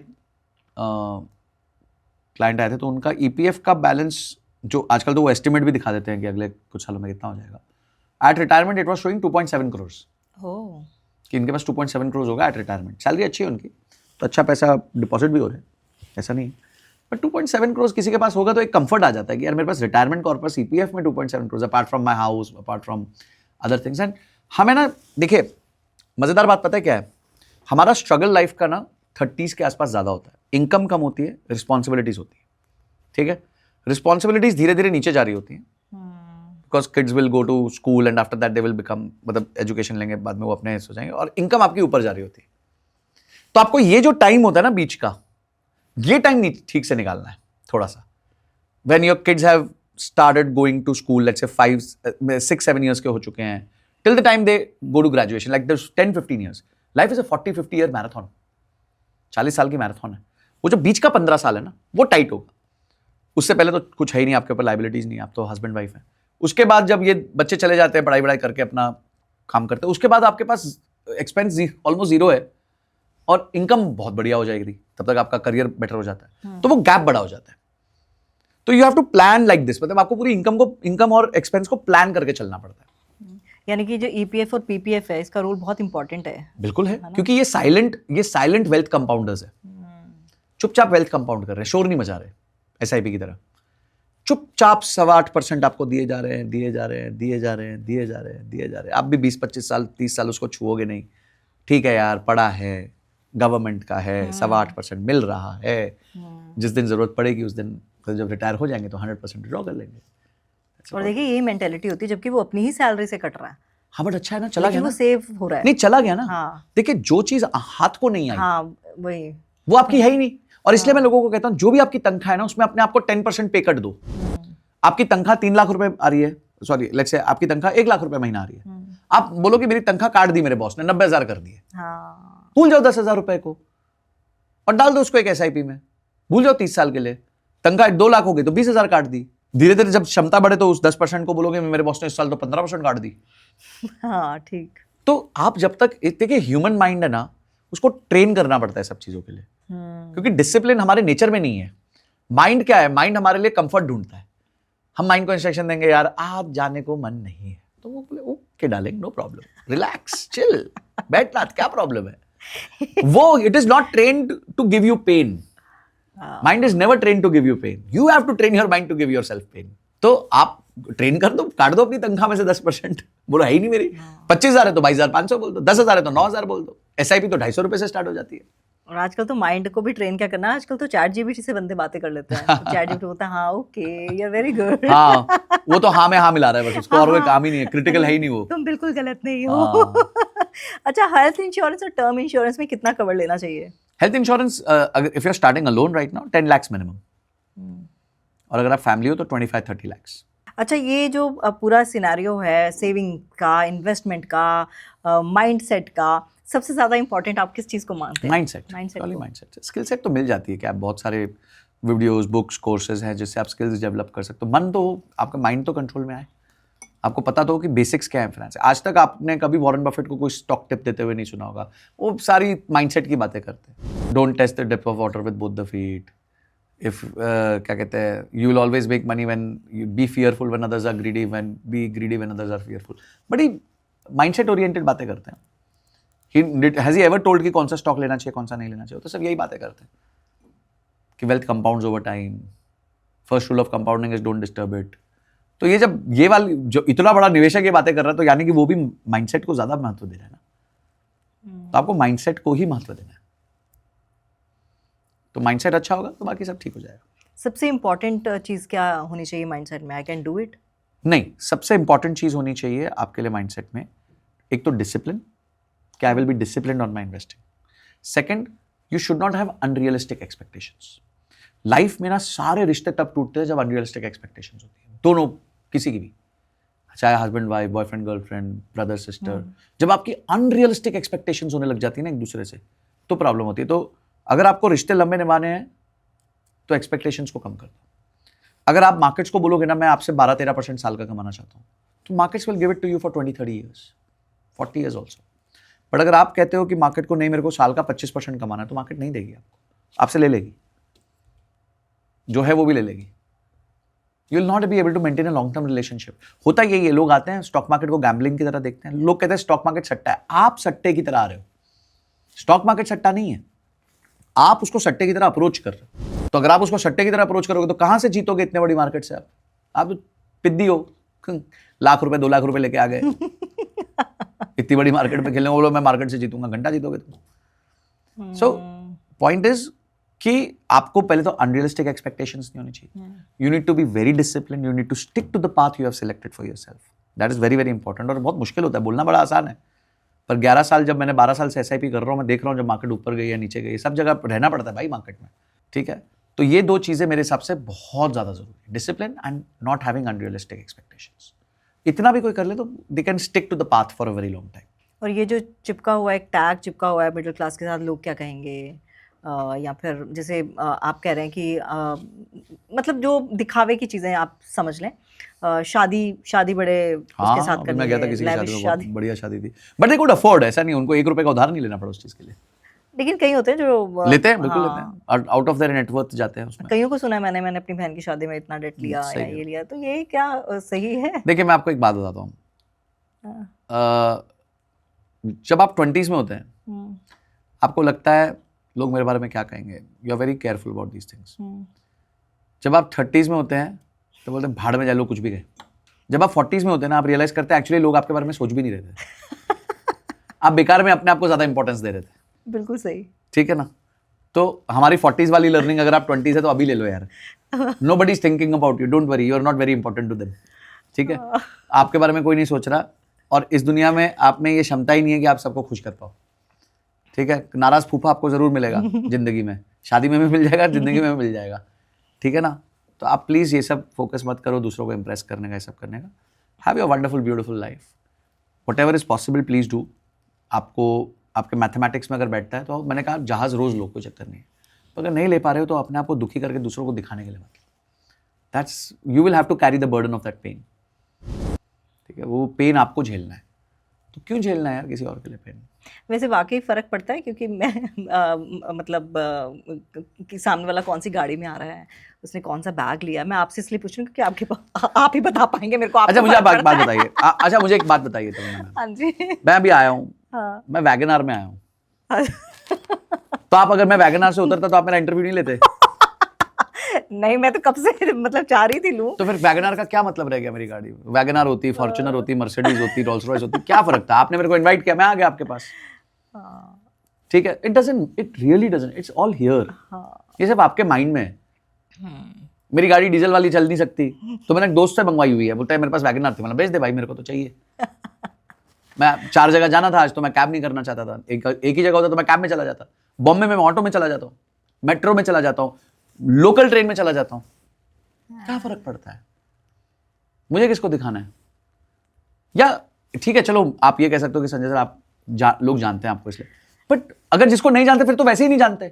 क्लाइंट आए थे तो उनका ईपीएफ का बैलेंस जो आजकल तो वो एस्टिमेट भी दिखा देते हैं कि अगले कुछ सालों में कितना हो जाएगा. At retirement it was showing 2.7 crore कि इनके पास 2.7 करोड़ होगा एट रिटायरमेंट. सैलरी अच्छी है उनकी तो अच्छा पैसा डिपॉजिट भी हो रहा है, ऐसा नहीं. बट 2.7 करोड़ किसी के पास होगा तो एक कंफर्ट आ जाता है कि यार मेरे पास रिटायरमेंट कॉर्पस ईपीएफ में 2.7 crore apart from my house, apart from other things. And हमें ना देखिए मजेदार बात पता है क्या है, हमारा स्ट्रगल लाइफ का ना 30s के आसपास ज्यादा होता है. इनकम कम होती है, रिस्पॉन्सिबिलिटीज होती है. ठीक है, रिस्पॉन्सिबिलिटीज धीरे धीरे नीचे जा रही होती हैं because kids will go to school and after that they will become, मतलब एजुकेशन लेंगे बाद में वो अपने हो जाएंगे और इनकम आपकी ऊपर जा रही होती है. तो आपको ये जो टाइम होता है ना बीच का, ये टाइम ठीक से निकालना है थोड़ा सा. When your kids have started going to school, let's say 5-6-7 years के हो चुके हैं, till the time they go to graduation, like 10-15 years. Life is a 40-50 year marathon. 40 साल की मैराथन है. वो जो बीच का 15 साल है ना वो टाइट होगा. उससे पहले तो कुछ है ही नहीं आपके ऊपर, लाइबिलिटीज नहीं, आप तो हस्बैंड वाइफ है. उसके बाद जब ये बच्चे चले जाते हैं पढ़ाई करके अपना काम करते हैं, उसके बाद आपके पास एक्सपेंस ऑलमोस्ट जीरो है और इनकम बहुत बढ़िया हो जाएगी. तब तक आपका करियर बेटर हो जाता है. तो वो गैप बड़ा हो जाता है. तो you have to plan like this. मतलब आपको पूरी इनकम और एक्सपेंस को प्लान करके चलना पड़ता है.
यानी कि जो ईपीएफ और पीपीएफ है इसका रोल बहुत इंपॉर्टेंट है.
बिल्कुल है क्योंकि ये साइलेंट वेल्थ कंपाउंडर्स है. चुपचाप वेल्थ कंपाउंड कर रहे हैं, शोर नहीं मचा रहे एसआईपी की तरह. चुपचाप 8.25% आपको दिए जा रहे हैं. आप भी 20-25 साल 30 साल उसको छुओगे नहीं. ठीक है यार, पड़ा है, गवर्नमेंट का है, 8.25% मिल रहा है. जिस दिन जरूरत पड़ेगी उस दिन जब रिटायर हो जाएंगे तो 100% ड्रॉ कर लेंगे.
और देखिए यही मेंटेलिटी होती है जबकि वो अपनी ही सैलरी से कट रहा है.
हाँ बट अच्छा है ना, चला गया ना,
वो सेव हो रहा है.
नहीं चला गया ना.
हाँ.
देखिए जो चीज हाथ को नहीं आई,
हाँ वही,
वो आपकी है ही नहीं. और इसलिए मैं लोगों को कहता हूँ जो भी आपकी तनख्वाह है ना उसमें अपने आप को 10% पे कट दो. आपकी तनख्वाह 3 लाख रुपए आ रही है, सॉरी लेट्स से आपकी तनख्वाह 1 लाख रुपए महीना आ रही है. आप बोलो कि मेरी तनख्वाह काट दी मेरे बॉस ने, 90,000 कर दिए. भूल जाओ 10,000 रुपए को और डाल दो उसको एक एसआईपी में. भूल जाओ 30 साल के लिए. तनख्वाह 2 लाख हो गई तो 20,000 काट दी. धीरे धीरे जब क्षमता बढ़े तो उस 10% को बोलोगे मेरे बॉस ने इस साल तो 15% काट दी.
हाँ ठीक.
तो आप जब तक देखिए ह्यूमन माइंड है ना, उसको ट्रेन करना पड़ता है सब चीजों के लिए. क्योंकि डिसिप्लिन हमारे नेचर में नहीं है. माइंड क्या है, माइंड हमारे लिए कंफर्ट ढूंढता है. हम माइंड को इंस्ट्रक्शन देंगे यार आज जाने को मन नहीं है तो वो बोले okay darling, no problem, relax, chill, बैठ रात, क्या प्रॉब्लम है. वो it is not trained to give you pain. Mind is never train to give you pain. You have to train your mind to give yourself pain. तो आप train कर दो, काट दो अपनी तनख्वाह में से 10%. बोलो है ही नहीं मेरी. 25,000 है तो 22,500 बोल दो, 10,000 है तो 9,000 बोल दो. एसआईपी तो 250 रुपए से स्टार्ट हो जाती है.
और आजकल तो माइंड को भी ट्रेन क्या करना है, आजकल तो चैट जीपीटी से बंदे बातें कर लेते हैं. तो चैट जीपीटी बोलता है हाँ okay you are very good.
हाँ वो तो हाँ में हाँ मिला रहा है बस, उसको और कोई काम ही नहीं है, क्रिटिकल है ही नहीं वो.
तुम बिल्कुल गलत नहीं हो. अच्छा, हेल्थ इंश्योरेंस और टर्म इंश्योरेंस में कितना कवर लेना चाहिए?
हेल्थ इंश्योरेंस अगर if you are starting alone right now 10 lakhs minimum. और अगर आप फैमिली हो तो 25-30 lakhs.
अच्छा, ये जो पूरा सिनेरियो है सेविंग का, इन्वेस्टमेंट का, माइंडसेट का, सबसे ज्यादा इंपॉर्टेंट आप किस चीज को मानते हैं?
माइंडसेट. स्किल सेट तो मिल जाती है कि आप बहुत सारे वीडियोस, बुक्स, कोर्सेज हैं जिससे आप स्किल्स डेवलप कर सकते हो. मन तो आपका माइंड तो कंट्रोल में आए. आपको पता तो हो कि बेसिक्स क्या है फाइनेंस. आज तक आपने कभी वॉरेन बफेट को कोई स्टॉक टिप देते हुए नहीं सुना होगा. वो सारी माइंडसेट की बातें करते हैं. Don't test the depth of water with both the feet. if क्या कहते हैं, you will always make money when you be fearful when others are greedy, when be greedy when others are fearful. बड़ी mindset oriented बातें करते हैं. Has he ever told कि कौन सा स्टॉक लेना चाहिए, कौन सा नहीं लेना चाहिए? तो सब यही बातें करते हैं कि wealth compounds over time, first rule of compounding is don't disturb it. तो ये जब ये वाली जो इतना बड़ा निवेशक ये बातें कर रहा है, तो यानी कि वो भी माइंडसेट को ज्यादा महत्व दे रहा है ना. तो आपको माइंडसेट को ही महत्व देना है. तो माइंडसेट अच्छा होगा तो बाकी सब ठीक हो जाएगा.
सबसे इम्पोर्टेंट चीज़ क्या होनी चाहिए माइंडसेट में? I can do it?
नहीं, सबसे इंपॉर्टेंट चीज होनी चाहिए आपके लिए माइंडसेट में, एक तो डिसिप्लिन, कि I will be disciplined on my investing. Second, you should not have unrealistic expectations. Life में ना सारे रिश्ते तब टूटते हैं जब अनरियलिस्टिक एक्सपेक्टेशंस होती है, दोनों, किसी की भी, चाहे husband wife, boyfriend girlfriend, brother sister. जब आपकी अनरियलिस्टिक एक्सपेक्टेशंस होने लग जाती है ना एक दूसरे से, तो प्रॉब्लम होती है. तो अगर आपको रिश्ते लंबे निभाने हैं तो एक्सपेक्टेशंस को कम कर दो. अगर आप मार्केट्स को बोलोगे ना मैं आपसे 12-13% साल का कमाना चाहता हूँ, तो markets will give it to you for 20-30 years, 40 years also. But अगर आप कहते हो कि मार्केट को नहीं, मेरे को साल का 25% कमाना है, तो मार्केट नहीं देगी आपको, आपसे ले लेगी, जो है वो भी ले लेगी. You will not be able to maintain a long term relationship. होता यही है, लोग आते हैं स्टॉक मार्केट को गैम्बलिंग की तरह देखते हैं. लोग कहते हैं स्टॉक मार्केट सट्टा है. आप सट्टे की तरह आ रहे हो. स्टॉक मार्केट सट्टा नहीं है, आप उसको सट्टे की तरह अप्रोच कर रहे हो. तो अगर आप उसको सट्टे की तरह अप्रोच करोगे तो कहां से जीतोगे इतने बड़ी मार्केट से? आप तो पिद्दी हो, लाख रुपए 2 लाख रुपए लेके आ गए इतनी बड़ी मार्केट में खेलने, बोलो मैं मार्केट से जीतूंगा, घंटा जीतोगे तुम. सो पॉइंट इज कि आपको पहले तो अनरियलिस्टिक एक्सपेक्टेशंस नहीं होनी चाहिए. You need to be very discipline, you need to stick to the path you have selected for yourself. That is very very important. और बहुत मुश्किल होता है, बोलना बड़ा आसान है, पर 11 साल, जब मैंने 12 साल से SIP कर रहा हूँ, मैं देख रहा हूँ जब मार्केट ऊपर गई या नीचे गई, सब जगह रहना पड़ता है भाई मार्केट में. ठीक है, तो ये 2 चीजें मेरे हिसाब से बहुत ज्यादा जरूरी है, discipline and not having unrealistic expectations. इतना भी कोई कर ले तो they can stick to the path for a very long time.
और ये जो चिपका हुआ एक टैग चिपका हुआ है मिडिल क्लास के साथ, लोग क्या कहेंगे, या फिर जैसे आप कह रहे हैं कि मतलब जो दिखावे की चीज़ें आप समझ लें, शादी बड़े उसके साथ करनी
मैं गया था
है,
किसी की
lavish
शादी में, बहुत बढ़िया शादी थी, बट दे कुड अफोर्ड. ऐसा नहीं, उनको 1 रुपए का उधार नहीं लेना पड़ा उस चीज के लिए.
लेकिन कई होते हैं जो
लेते हैं, बिल्कुल लेते हैं, आउट ऑफ देयर नेटवर्थ जाते हैं उसमें.
कईयों को सुना है मैंने अपनी बहन की शादी में इतना डेट लिया या ये लिया, तो ये क्या सही है?
देखिए मैं आपको एक बात बताता हूँ. जब आप 20s में होते हैं, आपको लगता है लोग मेरे बारे में क्या कहेंगे, you are very careful about these things. जब आप 30s में होते हैं तो बोलते हैं भाड़ में जा लो, कुछ भी गए. जब आप 40s में होते हैं ना, आप रियलाइज करते हैं एक्चुअली लोग आपके बारे में सोच भी नहीं रहे थे. आप बेकार में अपने आप को ज्यादा इंपॉर्टेंस दे रहे थे.
बिल्कुल सही.
ठीक है ना. तो हमारी 40s वाली लर्निंग अगर आप 20s है तो अभी ले लो यार. Nobody is thinking about you, don't worry, you are not very important to them. ठीक है, आपके बारे में कोई नहीं सोच रहा, और इस दुनिया में आप में ये क्षमता ही नहीं है कि आप सबको खुश कर पाओ. ठीक है, नाराज फूफा आपको जरूर मिलेगा जिंदगी में, शादी में भी मिल जाएगा, जिंदगी में भी मिल जाएगा. ठीक है ना. तो आप प्लीज ये सब फोकस मत करो दूसरों को इंप्रेस करने का, ये सब करने का. Have your wonderful beautiful life, whatever is possible please do. आपको आपके मैथमेटिक्स में अगर बैठता है तो मैंने कहा जहाज रोज लो, कोई चक्कर नहीं है. तो अगर नहीं ले पा रहे हो तो अपने आप को दुखी करके दूसरों को दिखाने के लिए मत. That's, you will have to carry the burden of that pain. ठीक है, वो पेन आपको झेलना है, तो क्यों झेलना है यार किसी और के लिए पेन?
वैसे वाकई फ़र्क पड़ता है, क्योंकि मैं मतलब कि सामने वाला कौन सी गाड़ी में आ रहा है, उसने कौन सा बैग लिया, मैं आपसे इसलिए पूछ रही हूँ क्योंकि आप ही बता पाएंगे मेरे को.
अच्छा मुझे बात बताइए. अच्छा मुझे एक बात बताइए. तो
हाँ जी,
मैं अभी आया हूँ,
हाँ.
मैं वैगनआर में आया हूँ. तो आप अगर मैं वैगनआर से उतरता तो आप मेरा इंटरव्यू नहीं लेते?
नहीं, मैं तो कब से मतलब चाह रही थी लूं.
तो फिर वैगनआर का क्या मतलब रह गया मेरी गाड़ी? वैगनआर होती, फॉर्च्यूनर होती, मर्सिडीज होती, रोल्स रॉयस होती, क्या फर्क था? आपने मेरे को इनवाइट किया, मैं आ गया आपके पास. ठीक है, it really doesn't, it's all here. ये सब आपके माइंड में है. मेरी गाड़ी डीजल वाली चल नहीं सकती, तो मैंने एक दोस्त से मंगवाई हुई है. बोलता है मेरे पास वैगनआर थी, मतलब भेज दे भाई, मेरे को तो चाहिए. मैं 4 जगह जाना था आज, तो मैं कैब नहीं करना चाहता था. एक ही जगह होता तो मैं कैब में चला जाता. बॉम्बे में मैं ऑटो में चला जाता हूँ, मेट्रो में चला जाता हूँ, लोकल ट्रेन में चला जाता हूँ. क्या फर्क पड़ता है? मुझे किसको दिखाना है? या ठीक है चलो आप ये कह सकते हो कि संजय सर आप लोग जानते हैं आपको इसलिए, बट अगर जिसको नहीं जानते फिर तो वैसे ही नहीं जानते.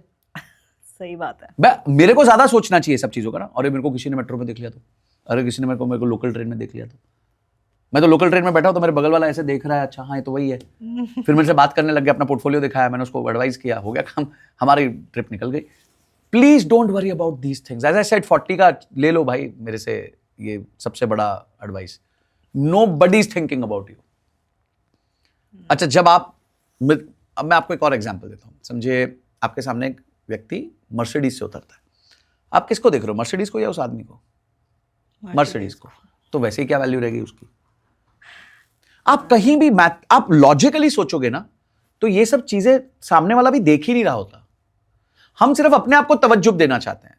सही बात है.
मेरे को ज्यादा सोचना चाहिए सब चीजों का ना. और मेरे को किसी ने मेट्रो में देख लिया तो, अरे किसी ने मेरे को लोकल ट्रेन में देख लिया तो, मैं तो लोकल ट्रेन में बैठा हूं तो मेरे बगल वाला ऐसे देख रहा है, अच्छा हाँ ये तो वही है. फिर मेरे से बात करने लग गया, अपना पोर्टफोलियो दिखाया, मैंने उसको एडवाइस किया, हो गया काम, हमारी ट्रिप निकल गई. Please don't worry about these things. As I said 40 का ले लो भाई मेरे से, ये सबसे बड़ा advice. Nobody is thinking about you. अच्छा, जब आप, अब मैं आपको एक और एग्जांपल देता हूं. समझिए आपके सामने एक व्यक्ति मर्सिडीज से उतरता है. आप किसको देख रहे हो, मर्सिडीज को या उस आदमी को? मर्सिडीज को. तो वैसे ही क्या वैल्यू रहेगी उसकी? आप कहीं भी आप लॉजिकली सोचोगे ना, तो ये सब चीजें सामने वाला भी देख ही नहीं रहा होता. हम सिर्फ अपने आप को तवज्जुह देना चाहते हैं,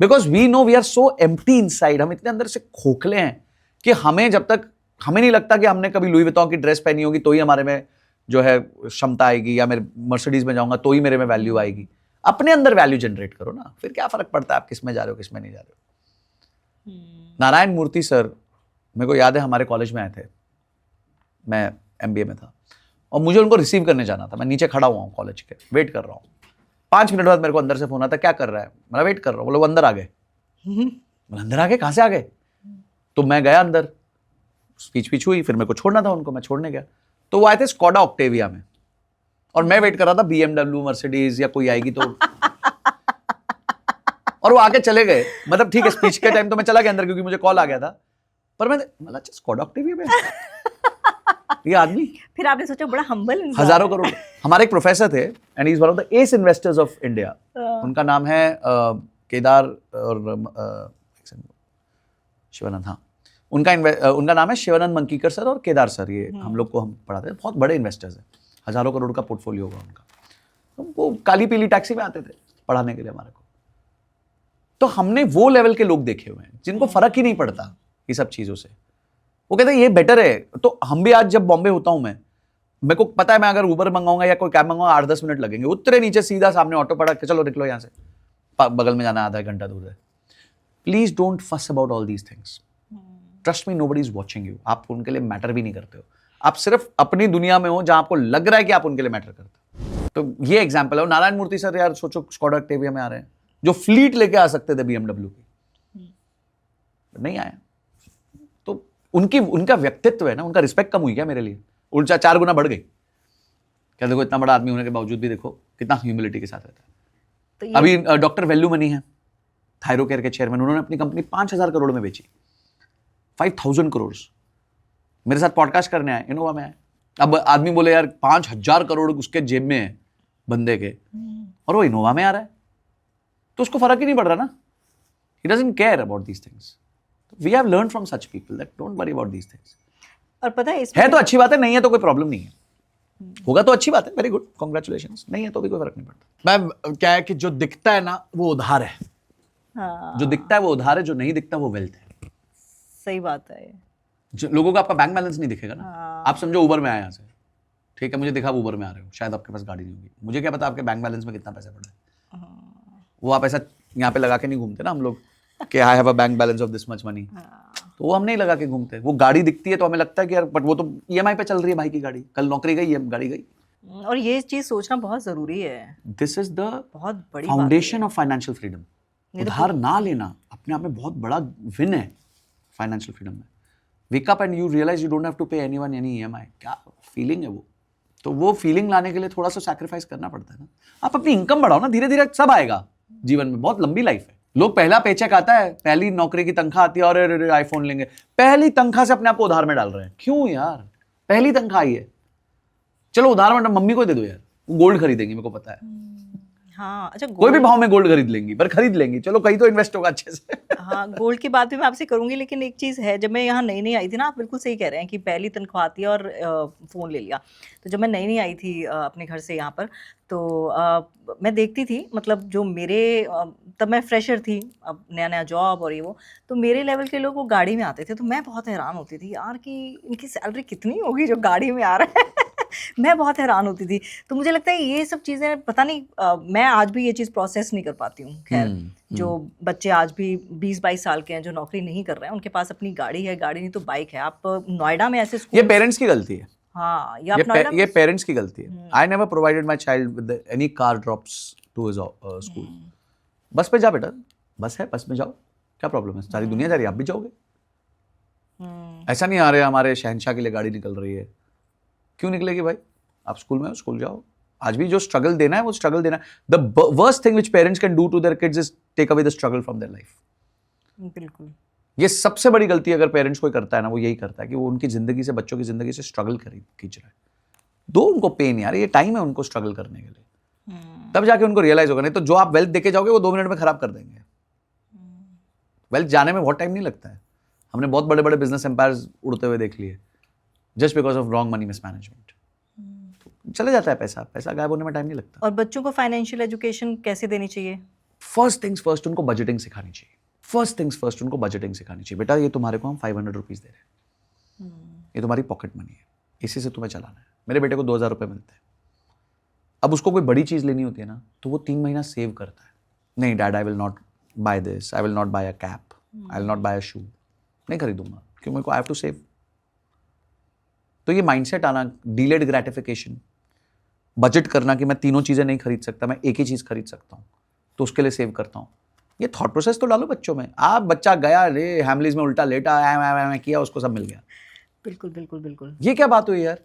because we know we are so empty inside. हम इतने अंदर से खोखले हैं कि हमें जब तक हमें नहीं लगता कि हमने कभी लुई विटॉन की ड्रेस पहनी होगी तो ही हमारे में जो है क्षमता आएगी, या मेरे मर्सिडीज में जाऊंगा तो ही मेरे में वैल्यू आएगी. अपने अंदर वैल्यू जनरेट करो ना, फिर क्या फर्क पड़ता है आप किस में जा रहे हो किस में नहीं जा रहे हो. नारायण मूर्ति सर, मेरे को याद है हमारे कॉलेज में आए थे, मैं MBA में था, और मुझे उनको रिसीव करने जाना था. मैं नीचे खड़ा हुआ हूँ कॉलेज के, वेट कर रहा हूँ. 5 मिनट बाद मेरे को अंदर से फोन आता, क्या कर रहा है? मैं वेट कर रहा हूँ. बोले वो अंदर आ गए. बोले अंदर आ गए? कहाँ से आ गए? तो मैं गया अंदर, स्पीच हुई, फिर मेरे को छोड़ना था उनको, मैं छोड़ने गया. तो वो आए थे स्कोडा ऑक्टेविया में, और मैं वेट कर रहा था BMW, मर्सिडीज या कोई आएगी तो. और वो आके चले गए. मतलब ठीक है, स्पीच के टाइम तो मैं चला गया अंदर क्योंकि मुझे कॉल आ गया था, पर मैं मतलब अच्छा स्कोडा ऑक्टेविया में ये आदमी.
फिर आपने सोचा बड़ा हम्बल इंसान
हजारों करोड़. हमारे एक प्रोफेसर थे and he is one of the S investors of India. उनका नाम है केदार और शिवानंद. हाँ, उनका नाम है शिवानंद मंकीकर सर और केदार सर. ये हम लोग को हम पढ़ाते हैं. बहुत बड़े इन्वेस्टर्स हैं, हजारों करोड़ का पोर्टफोलियो होगा उनका. तो वो काली पीली टैक्सी में आते थे पढ़ाने के लिए हमारे को. तो हमने वो लेवल के लोग देखे हुए हैं जिनको फर्क ही नहीं पड़ता ये सब चीजों से. वो कहते हैं ये बेटर है. तो हम भी आज जब बॉम्बे होता हूं मैं, मेरे को पता है मैं अगर उबर मंगाऊंगा या कोई कैब मंगाऊंगा 8-10 मिनट लगेंगे. उतरे नीचे सीधा सामने ऑटो पड़ा के चलो निकलो यहाँ से, बगल में जाना आधा घंटा दूर है. प्लीज डोंट फस about all these things. Trust me, nobody is watching you. आप उनके लिए मैटर भी नहीं करते हो. आप सिर्फ अपनी दुनिया में हो जहां आपको लग रहा है कि आप उनके लिए मैटर करते हो. तो ये एग्जाम्पल है. नारायण मूर्ति सर यार सोचो स्कोडा ऑक्टेविया में आ रहे हैं, जो फ्लीट लेके आ सकते थे BMW की, नहीं आए. तो उनका व्यक्तित्व है ना, उनका रिस्पेक्ट कम हुई क्या मेरे लिए? उल्टा 4 गुना बढ़ गई क्या? देखो इतना बड़ा आदमी होने के बावजूद भी देखो कितना ह्यूमिलिटी के साथ रहता है. तो अभी डॉक्टर वेल्लूमनी है, थायरोकेयर के चेयरमैन. उन्होंने अपनी कंपनी 5,000 करोड़ में बेची. 5,000 करोड़. मेरे साथ पॉडकास्ट करने आए, इनोवा में आए. अब आदमी बोले यार 5,000 करोड़ उसके जेब में है बंदे के, और वो इनोवा में आ रहा है, तो उसको फर्क ही नहीं पड़ रहा ना. He doesn't care about these things. We have learned from such people that don't worry about these things.
और पता है
है तो अच्छी बात है, नहीं है तो कोई प्रॉब्लम नहीं है. होगा तो अच्छी बात है, वेरी गुड, कॉन्ग्रेचुलेशंस. नहीं है तो भी कोई फर्क नहीं पड़ता. मैं क्या है कि जो दिखता है ना वो उधार है.
हाँ,
जो दिखता है वो उधार है, जो नहीं दिखता वो वेल्थ है.
सही बात है.
जो लोगों को आपका बैंक बैलेंस नहीं दिखेगा ना. आप समझो उबर में आए यहाँ से, ठीक है, मुझे दिखा आप उबर में आ रहे हो, शायद आपके पास गाड़ी नहीं होगी, मुझे क्या पता आपके बैंक बैलेंस में कितना पैसा पड़ा है. वो आप ऐसा यहाँ पे लगा के नहीं घूमते ना हम लोग कि I have a bank balance of this much money. तो वो हम नहीं लगा के घूमते. वो गाड़ी दिखती है तो हमें लगता है कि यार बट वो तो EMI पे चल रही है भाई की गाड़ी, कल नौकरी गई है गाड़ी गई.
और ये चीज सोचना बहुत जरूरी है.
दिस इज द
बहुत बड़ी
फाउंडेशन ऑफ फाइनेंशियल फ्रीडम. उधार ना लेना अपने आप में बहुत बड़ा विन है फाइनेंशियल फ्रीडम में. Wake up and you realise you don't have to pay anyone any EMI. क्या फीलिंग है वो. तो वो फीलिंग लाने के लिए थोड़ा सा सैक्रिफाइस करना पड़ता है ना. आप अपनी इनकम बढ़ाओ ना, धीरे धीरे सब आएगा जीवन में. बहुत लंबी लाइफ है. लोग पहला पेचेक आता है, पहली नौकरी की तनख्वाह आती है और आईफोन लेंगे. पहली तनख्वाह से अपने आप को उधार में डाल रहे हैं. क्यों यार, पहली तनख्वाह आई है, चलो उधार में मम्मी को दे दो यार, वो गोल्ड खरीदेंगी, मेरे को पता है.
हाँ, अच्छा,
कोई भी भाव में गोल्ड खरीद लेंगी, पर खरीद लेंगी. चलो कहीं तो इन्वेस्ट होगा अच्छे से.
हाँ, गोल्ड की बात भी मैं आपसे करूंगी, लेकिन एक चीज़ है, जब मैं यहाँ नई नई आई थी ना, आप बिल्कुल सही कह रहे हैं कि पहली तनख्वाह आती है और फ़ोन ले लिया. तो जब मैं नई नई आई थी अपने घर से यहाँ पर, तो मैं देखती थी, मतलब जो मेरे तब मैं फ्रेशर थी, अब नया नया जॉब और ये वो, तो मेरे लेवल के लोग वो गाड़ी में आते थे. तो मैं बहुत हैरान होती थी यार कि इनकी सैलरी कितनी होगी जो गाड़ी में आ रहा है. मैं बहुत हैरान होती थी. तो मुझे लगता है ये सब चीज़ें पता नहीं, मैं आज भी ये चीज़ प्रोसेस नहीं कर पाती हूँ. खैर, जो बच्चे आज भी 20-22 साल के हैं जो नौकरी नहीं कर रहे हैं, उनके पास अपनी गाड़ी है, गाड़ी नहीं तो बाइक है. आप नोएडा में ऐसे
ये पेरेंट्स की गलती है.
हाँ,
ये पेरेंट्स की गलती है. I never provided my child with any car drops to his school. Bus पे जा बेटा, बस है, बस में जाओ, क्या प्रॉब्लम है. सारी दुनिया जा रही है, आप भी जाओगे. ऐसा नहीं आ रहे हमारे शहंशाह के लिए गाड़ी निकल रही है. क्यों निकलेगी भाई, आप स्कूल में हो, स्कूल जाओ. आज भी जो स्ट्रगल देना है वो स्ट्रगल देना है. The worst thing which parents can do to their kids is take away the struggle from their life.
बिल्कुल.
ये सबसे बड़ी गलती अगर पेरेंट्स कोई करता है ना, वो यही करता है कि वो उनकी जिंदगी से, बच्चों की जिंदगी से स्ट्रगल खींच रहा है. दो उनको पेन यार, ये टाइम है उनको स्ट्रगल करने के लिए. तब जाके उनको रियलाइज होगा. नहीं तो जो आप वेल्थ देके जाओगे वो 2 मिनट में खराब कर देंगे. वेल्थ जाने में बहुत टाइम नहीं लगता है. हमने बहुत बड़े बड़े बिजनेस एम्पायर्स उड़ते हुए देख लिए just because of wrong money mismanagement. चले जाता है पैसा, पैसा गायब होने में टाइम नहीं लगता.
और बच्चों को फाइनेंशियल एजुकेशन कैसे देनी चाहिए?
फर्स्ट थिंग्स फर्स्ट, उनको बजटिंग सिखानी चाहिए. फर्स्ट थिंग्स फर्स्ट, उनको बजटिंग सिखानी चाहिए. बेटा ये तुम्हारे को हम 500 रुपीज दे रहे हैं, ये तुम्हारी पॉकेट मनी है, इसी से तुम्हें चलाना है. मेरे बेटे को 2000 रुपये मिलते हैं. अब उसको कोई बड़ी चीज़ लेनी होती है ना, तो वो 3 महीना सेव करता है. नहीं dad, I will not buy this, I will not buy a cap, I will not buy a shoe. नहीं खरीदूंगा क्यों, मेरे को आई हैव टू सेव. तो ये माइंडसेट आना, डिलेड ग्रेटिफिकेशन, बजट करना कि मैं तीनों चीज़ें नहीं खरीद सकता, मैं एक ही चीज़ खरीद सकता हूँ, तो उसके लिए सेव करता हूँ. ये थॉट प्रोसेस तो डालो बच्चों में. आप बच्चा गया रे हैमलीज में उल्टा लेटा किया, उसको सब मिल गया.
बिल्कुल बिल्कुल बिल्कुल.
ये क्या बात हुई यार.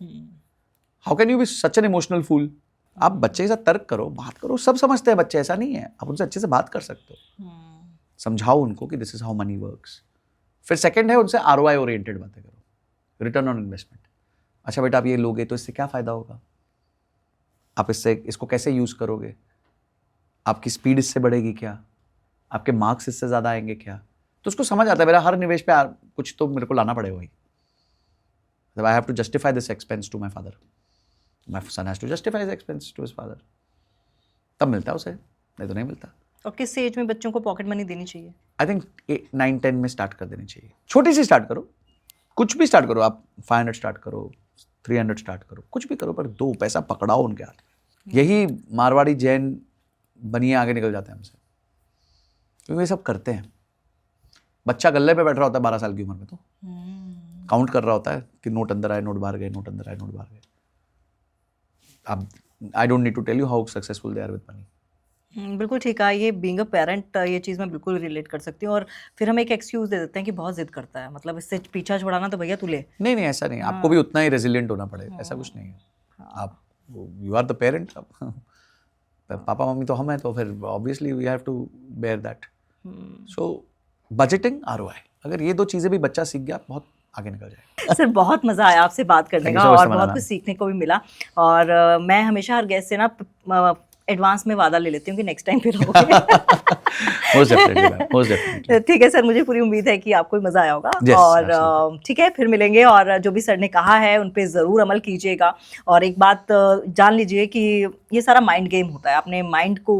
How can you be such an emotional fool. आप बच्चे के साथ तर्क करो, बात करो. सब समझते हैं बच्चे, ऐसा नहीं है. आप उनसे अच्छे से बात कर सकते हो, समझाओ उनको कि this is how many works. फिर सेकंड है, उनसे ROI ओरिएंटेड बातें करो, रिटर्न ऑन इन्वेस्टमेंट. अच्छा बेटा आप ये लोगे तो इससे क्या फ़ायदा होगा, आप इसको कैसे यूज़ करोगे, आपकी स्पीड इससे बढ़ेगी क्या, आपके मार्क्स इससे ज़्यादा आएंगे क्या. तो उसको समझ आता है मेरा हर निवेश पे कुछ तो मेरे को लाना पड़ेगा ही. I have to justify this expense to my father, my son has to justify this expense to his father. तब मिलता है उसे, नहीं तो नहीं मिलता.
और किस एज में बच्चों को पॉकेट मनी देनी चाहिए?
आई थिंक 9-10 में स्टार्ट कर देनी चाहिए. छोटी सी स्टार्ट करो, कुछ भी स्टार्ट करो. आप 500 स्टार्ट करो, 300 स्टार्ट करो, कुछ भी करो, पर 2 पैसा पकड़ाओ उनके हाथ. यही मारवाड़ी जैन बनिए आगे निकल जाते हैं हमसे, क्योंकि ये सब करते हैं. बच्चा गल्ले पे बैठ रहा होता है 12 साल की उम्र में, तो काउंट कर रहा होता है कि नोट अंदर आए, नोट बाहर गए, नोट अंदर आए, नोट बाहर गए. अब I don't need to tell you how successful they are with money.
बिल्कुल ठीक है. ये बीइंग अ पेरेंट ये चीज़ मैं बिल्कुल रिलेट कर सकती हूँ. और फिर हम एक एक्सक्यूज़ दे देते हैं कि बहुत जिद करता है, मतलब इससे पीछा छुड़ाना तो भैया तू ले.
नहीं नहीं ऐसा नहीं. आपको भी उतना ही रेजिलिएंट होना पड़ेगा, ऐसा कुछ नहीं है. आप यू आर द पेरेंट. पापा मम्मी तो हम हैं, तो फिर obviously we have to bear that. So budgeting, ROI, अगर ये 2 चीज़ें भी बच्चा सीख गया, बहुत आगे निकल जाए.
सर बहुत मज़ा आया आपसे बात करने का, और बहुत कुछ सीखने को भी मिला. और मैं हमेशा हर गेस्ट से ना एडवांस में वादा ले लेती हूँ कि नेक्स्ट टाइम फिर होगा.
Most definitely.
ठीक है सर, मुझे पूरी उम्मीद है कि आपको भी मज़ा आया होगा.
Yes,
और ठीक है, फिर मिलेंगे. और जो भी सर ने कहा है उन पे ज़रूर अमल कीजिएगा. और एक बात जान लीजिए कि ये सारा माइंड गेम होता है. अपने माइंड को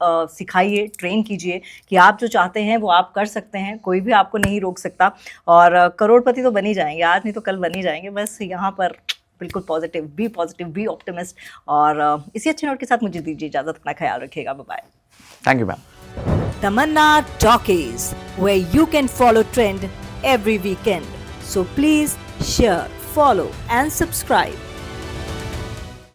सिखाइए, ट्रेन कीजिए कि आप जो चाहते हैं वो आप कर सकते हैं, कोई भी आपको नहीं रोक सकता. और करोड़पति तो बन ही जाएंगे, आज नहीं तो कल बन ही जाएंगे. बस यहाँ पर बिल्कुल पॉजिटिव, बी ऑप्टिमिस्ट. और इसी अच्छे नोट के साथ मुझे दीजिए इजाज़त. अपना ख्याल रखिएगा. Bye.
Thank you ma'am.
Tamanna Talkies, where you can follow trend every weekend. So please share, follow and subscribe.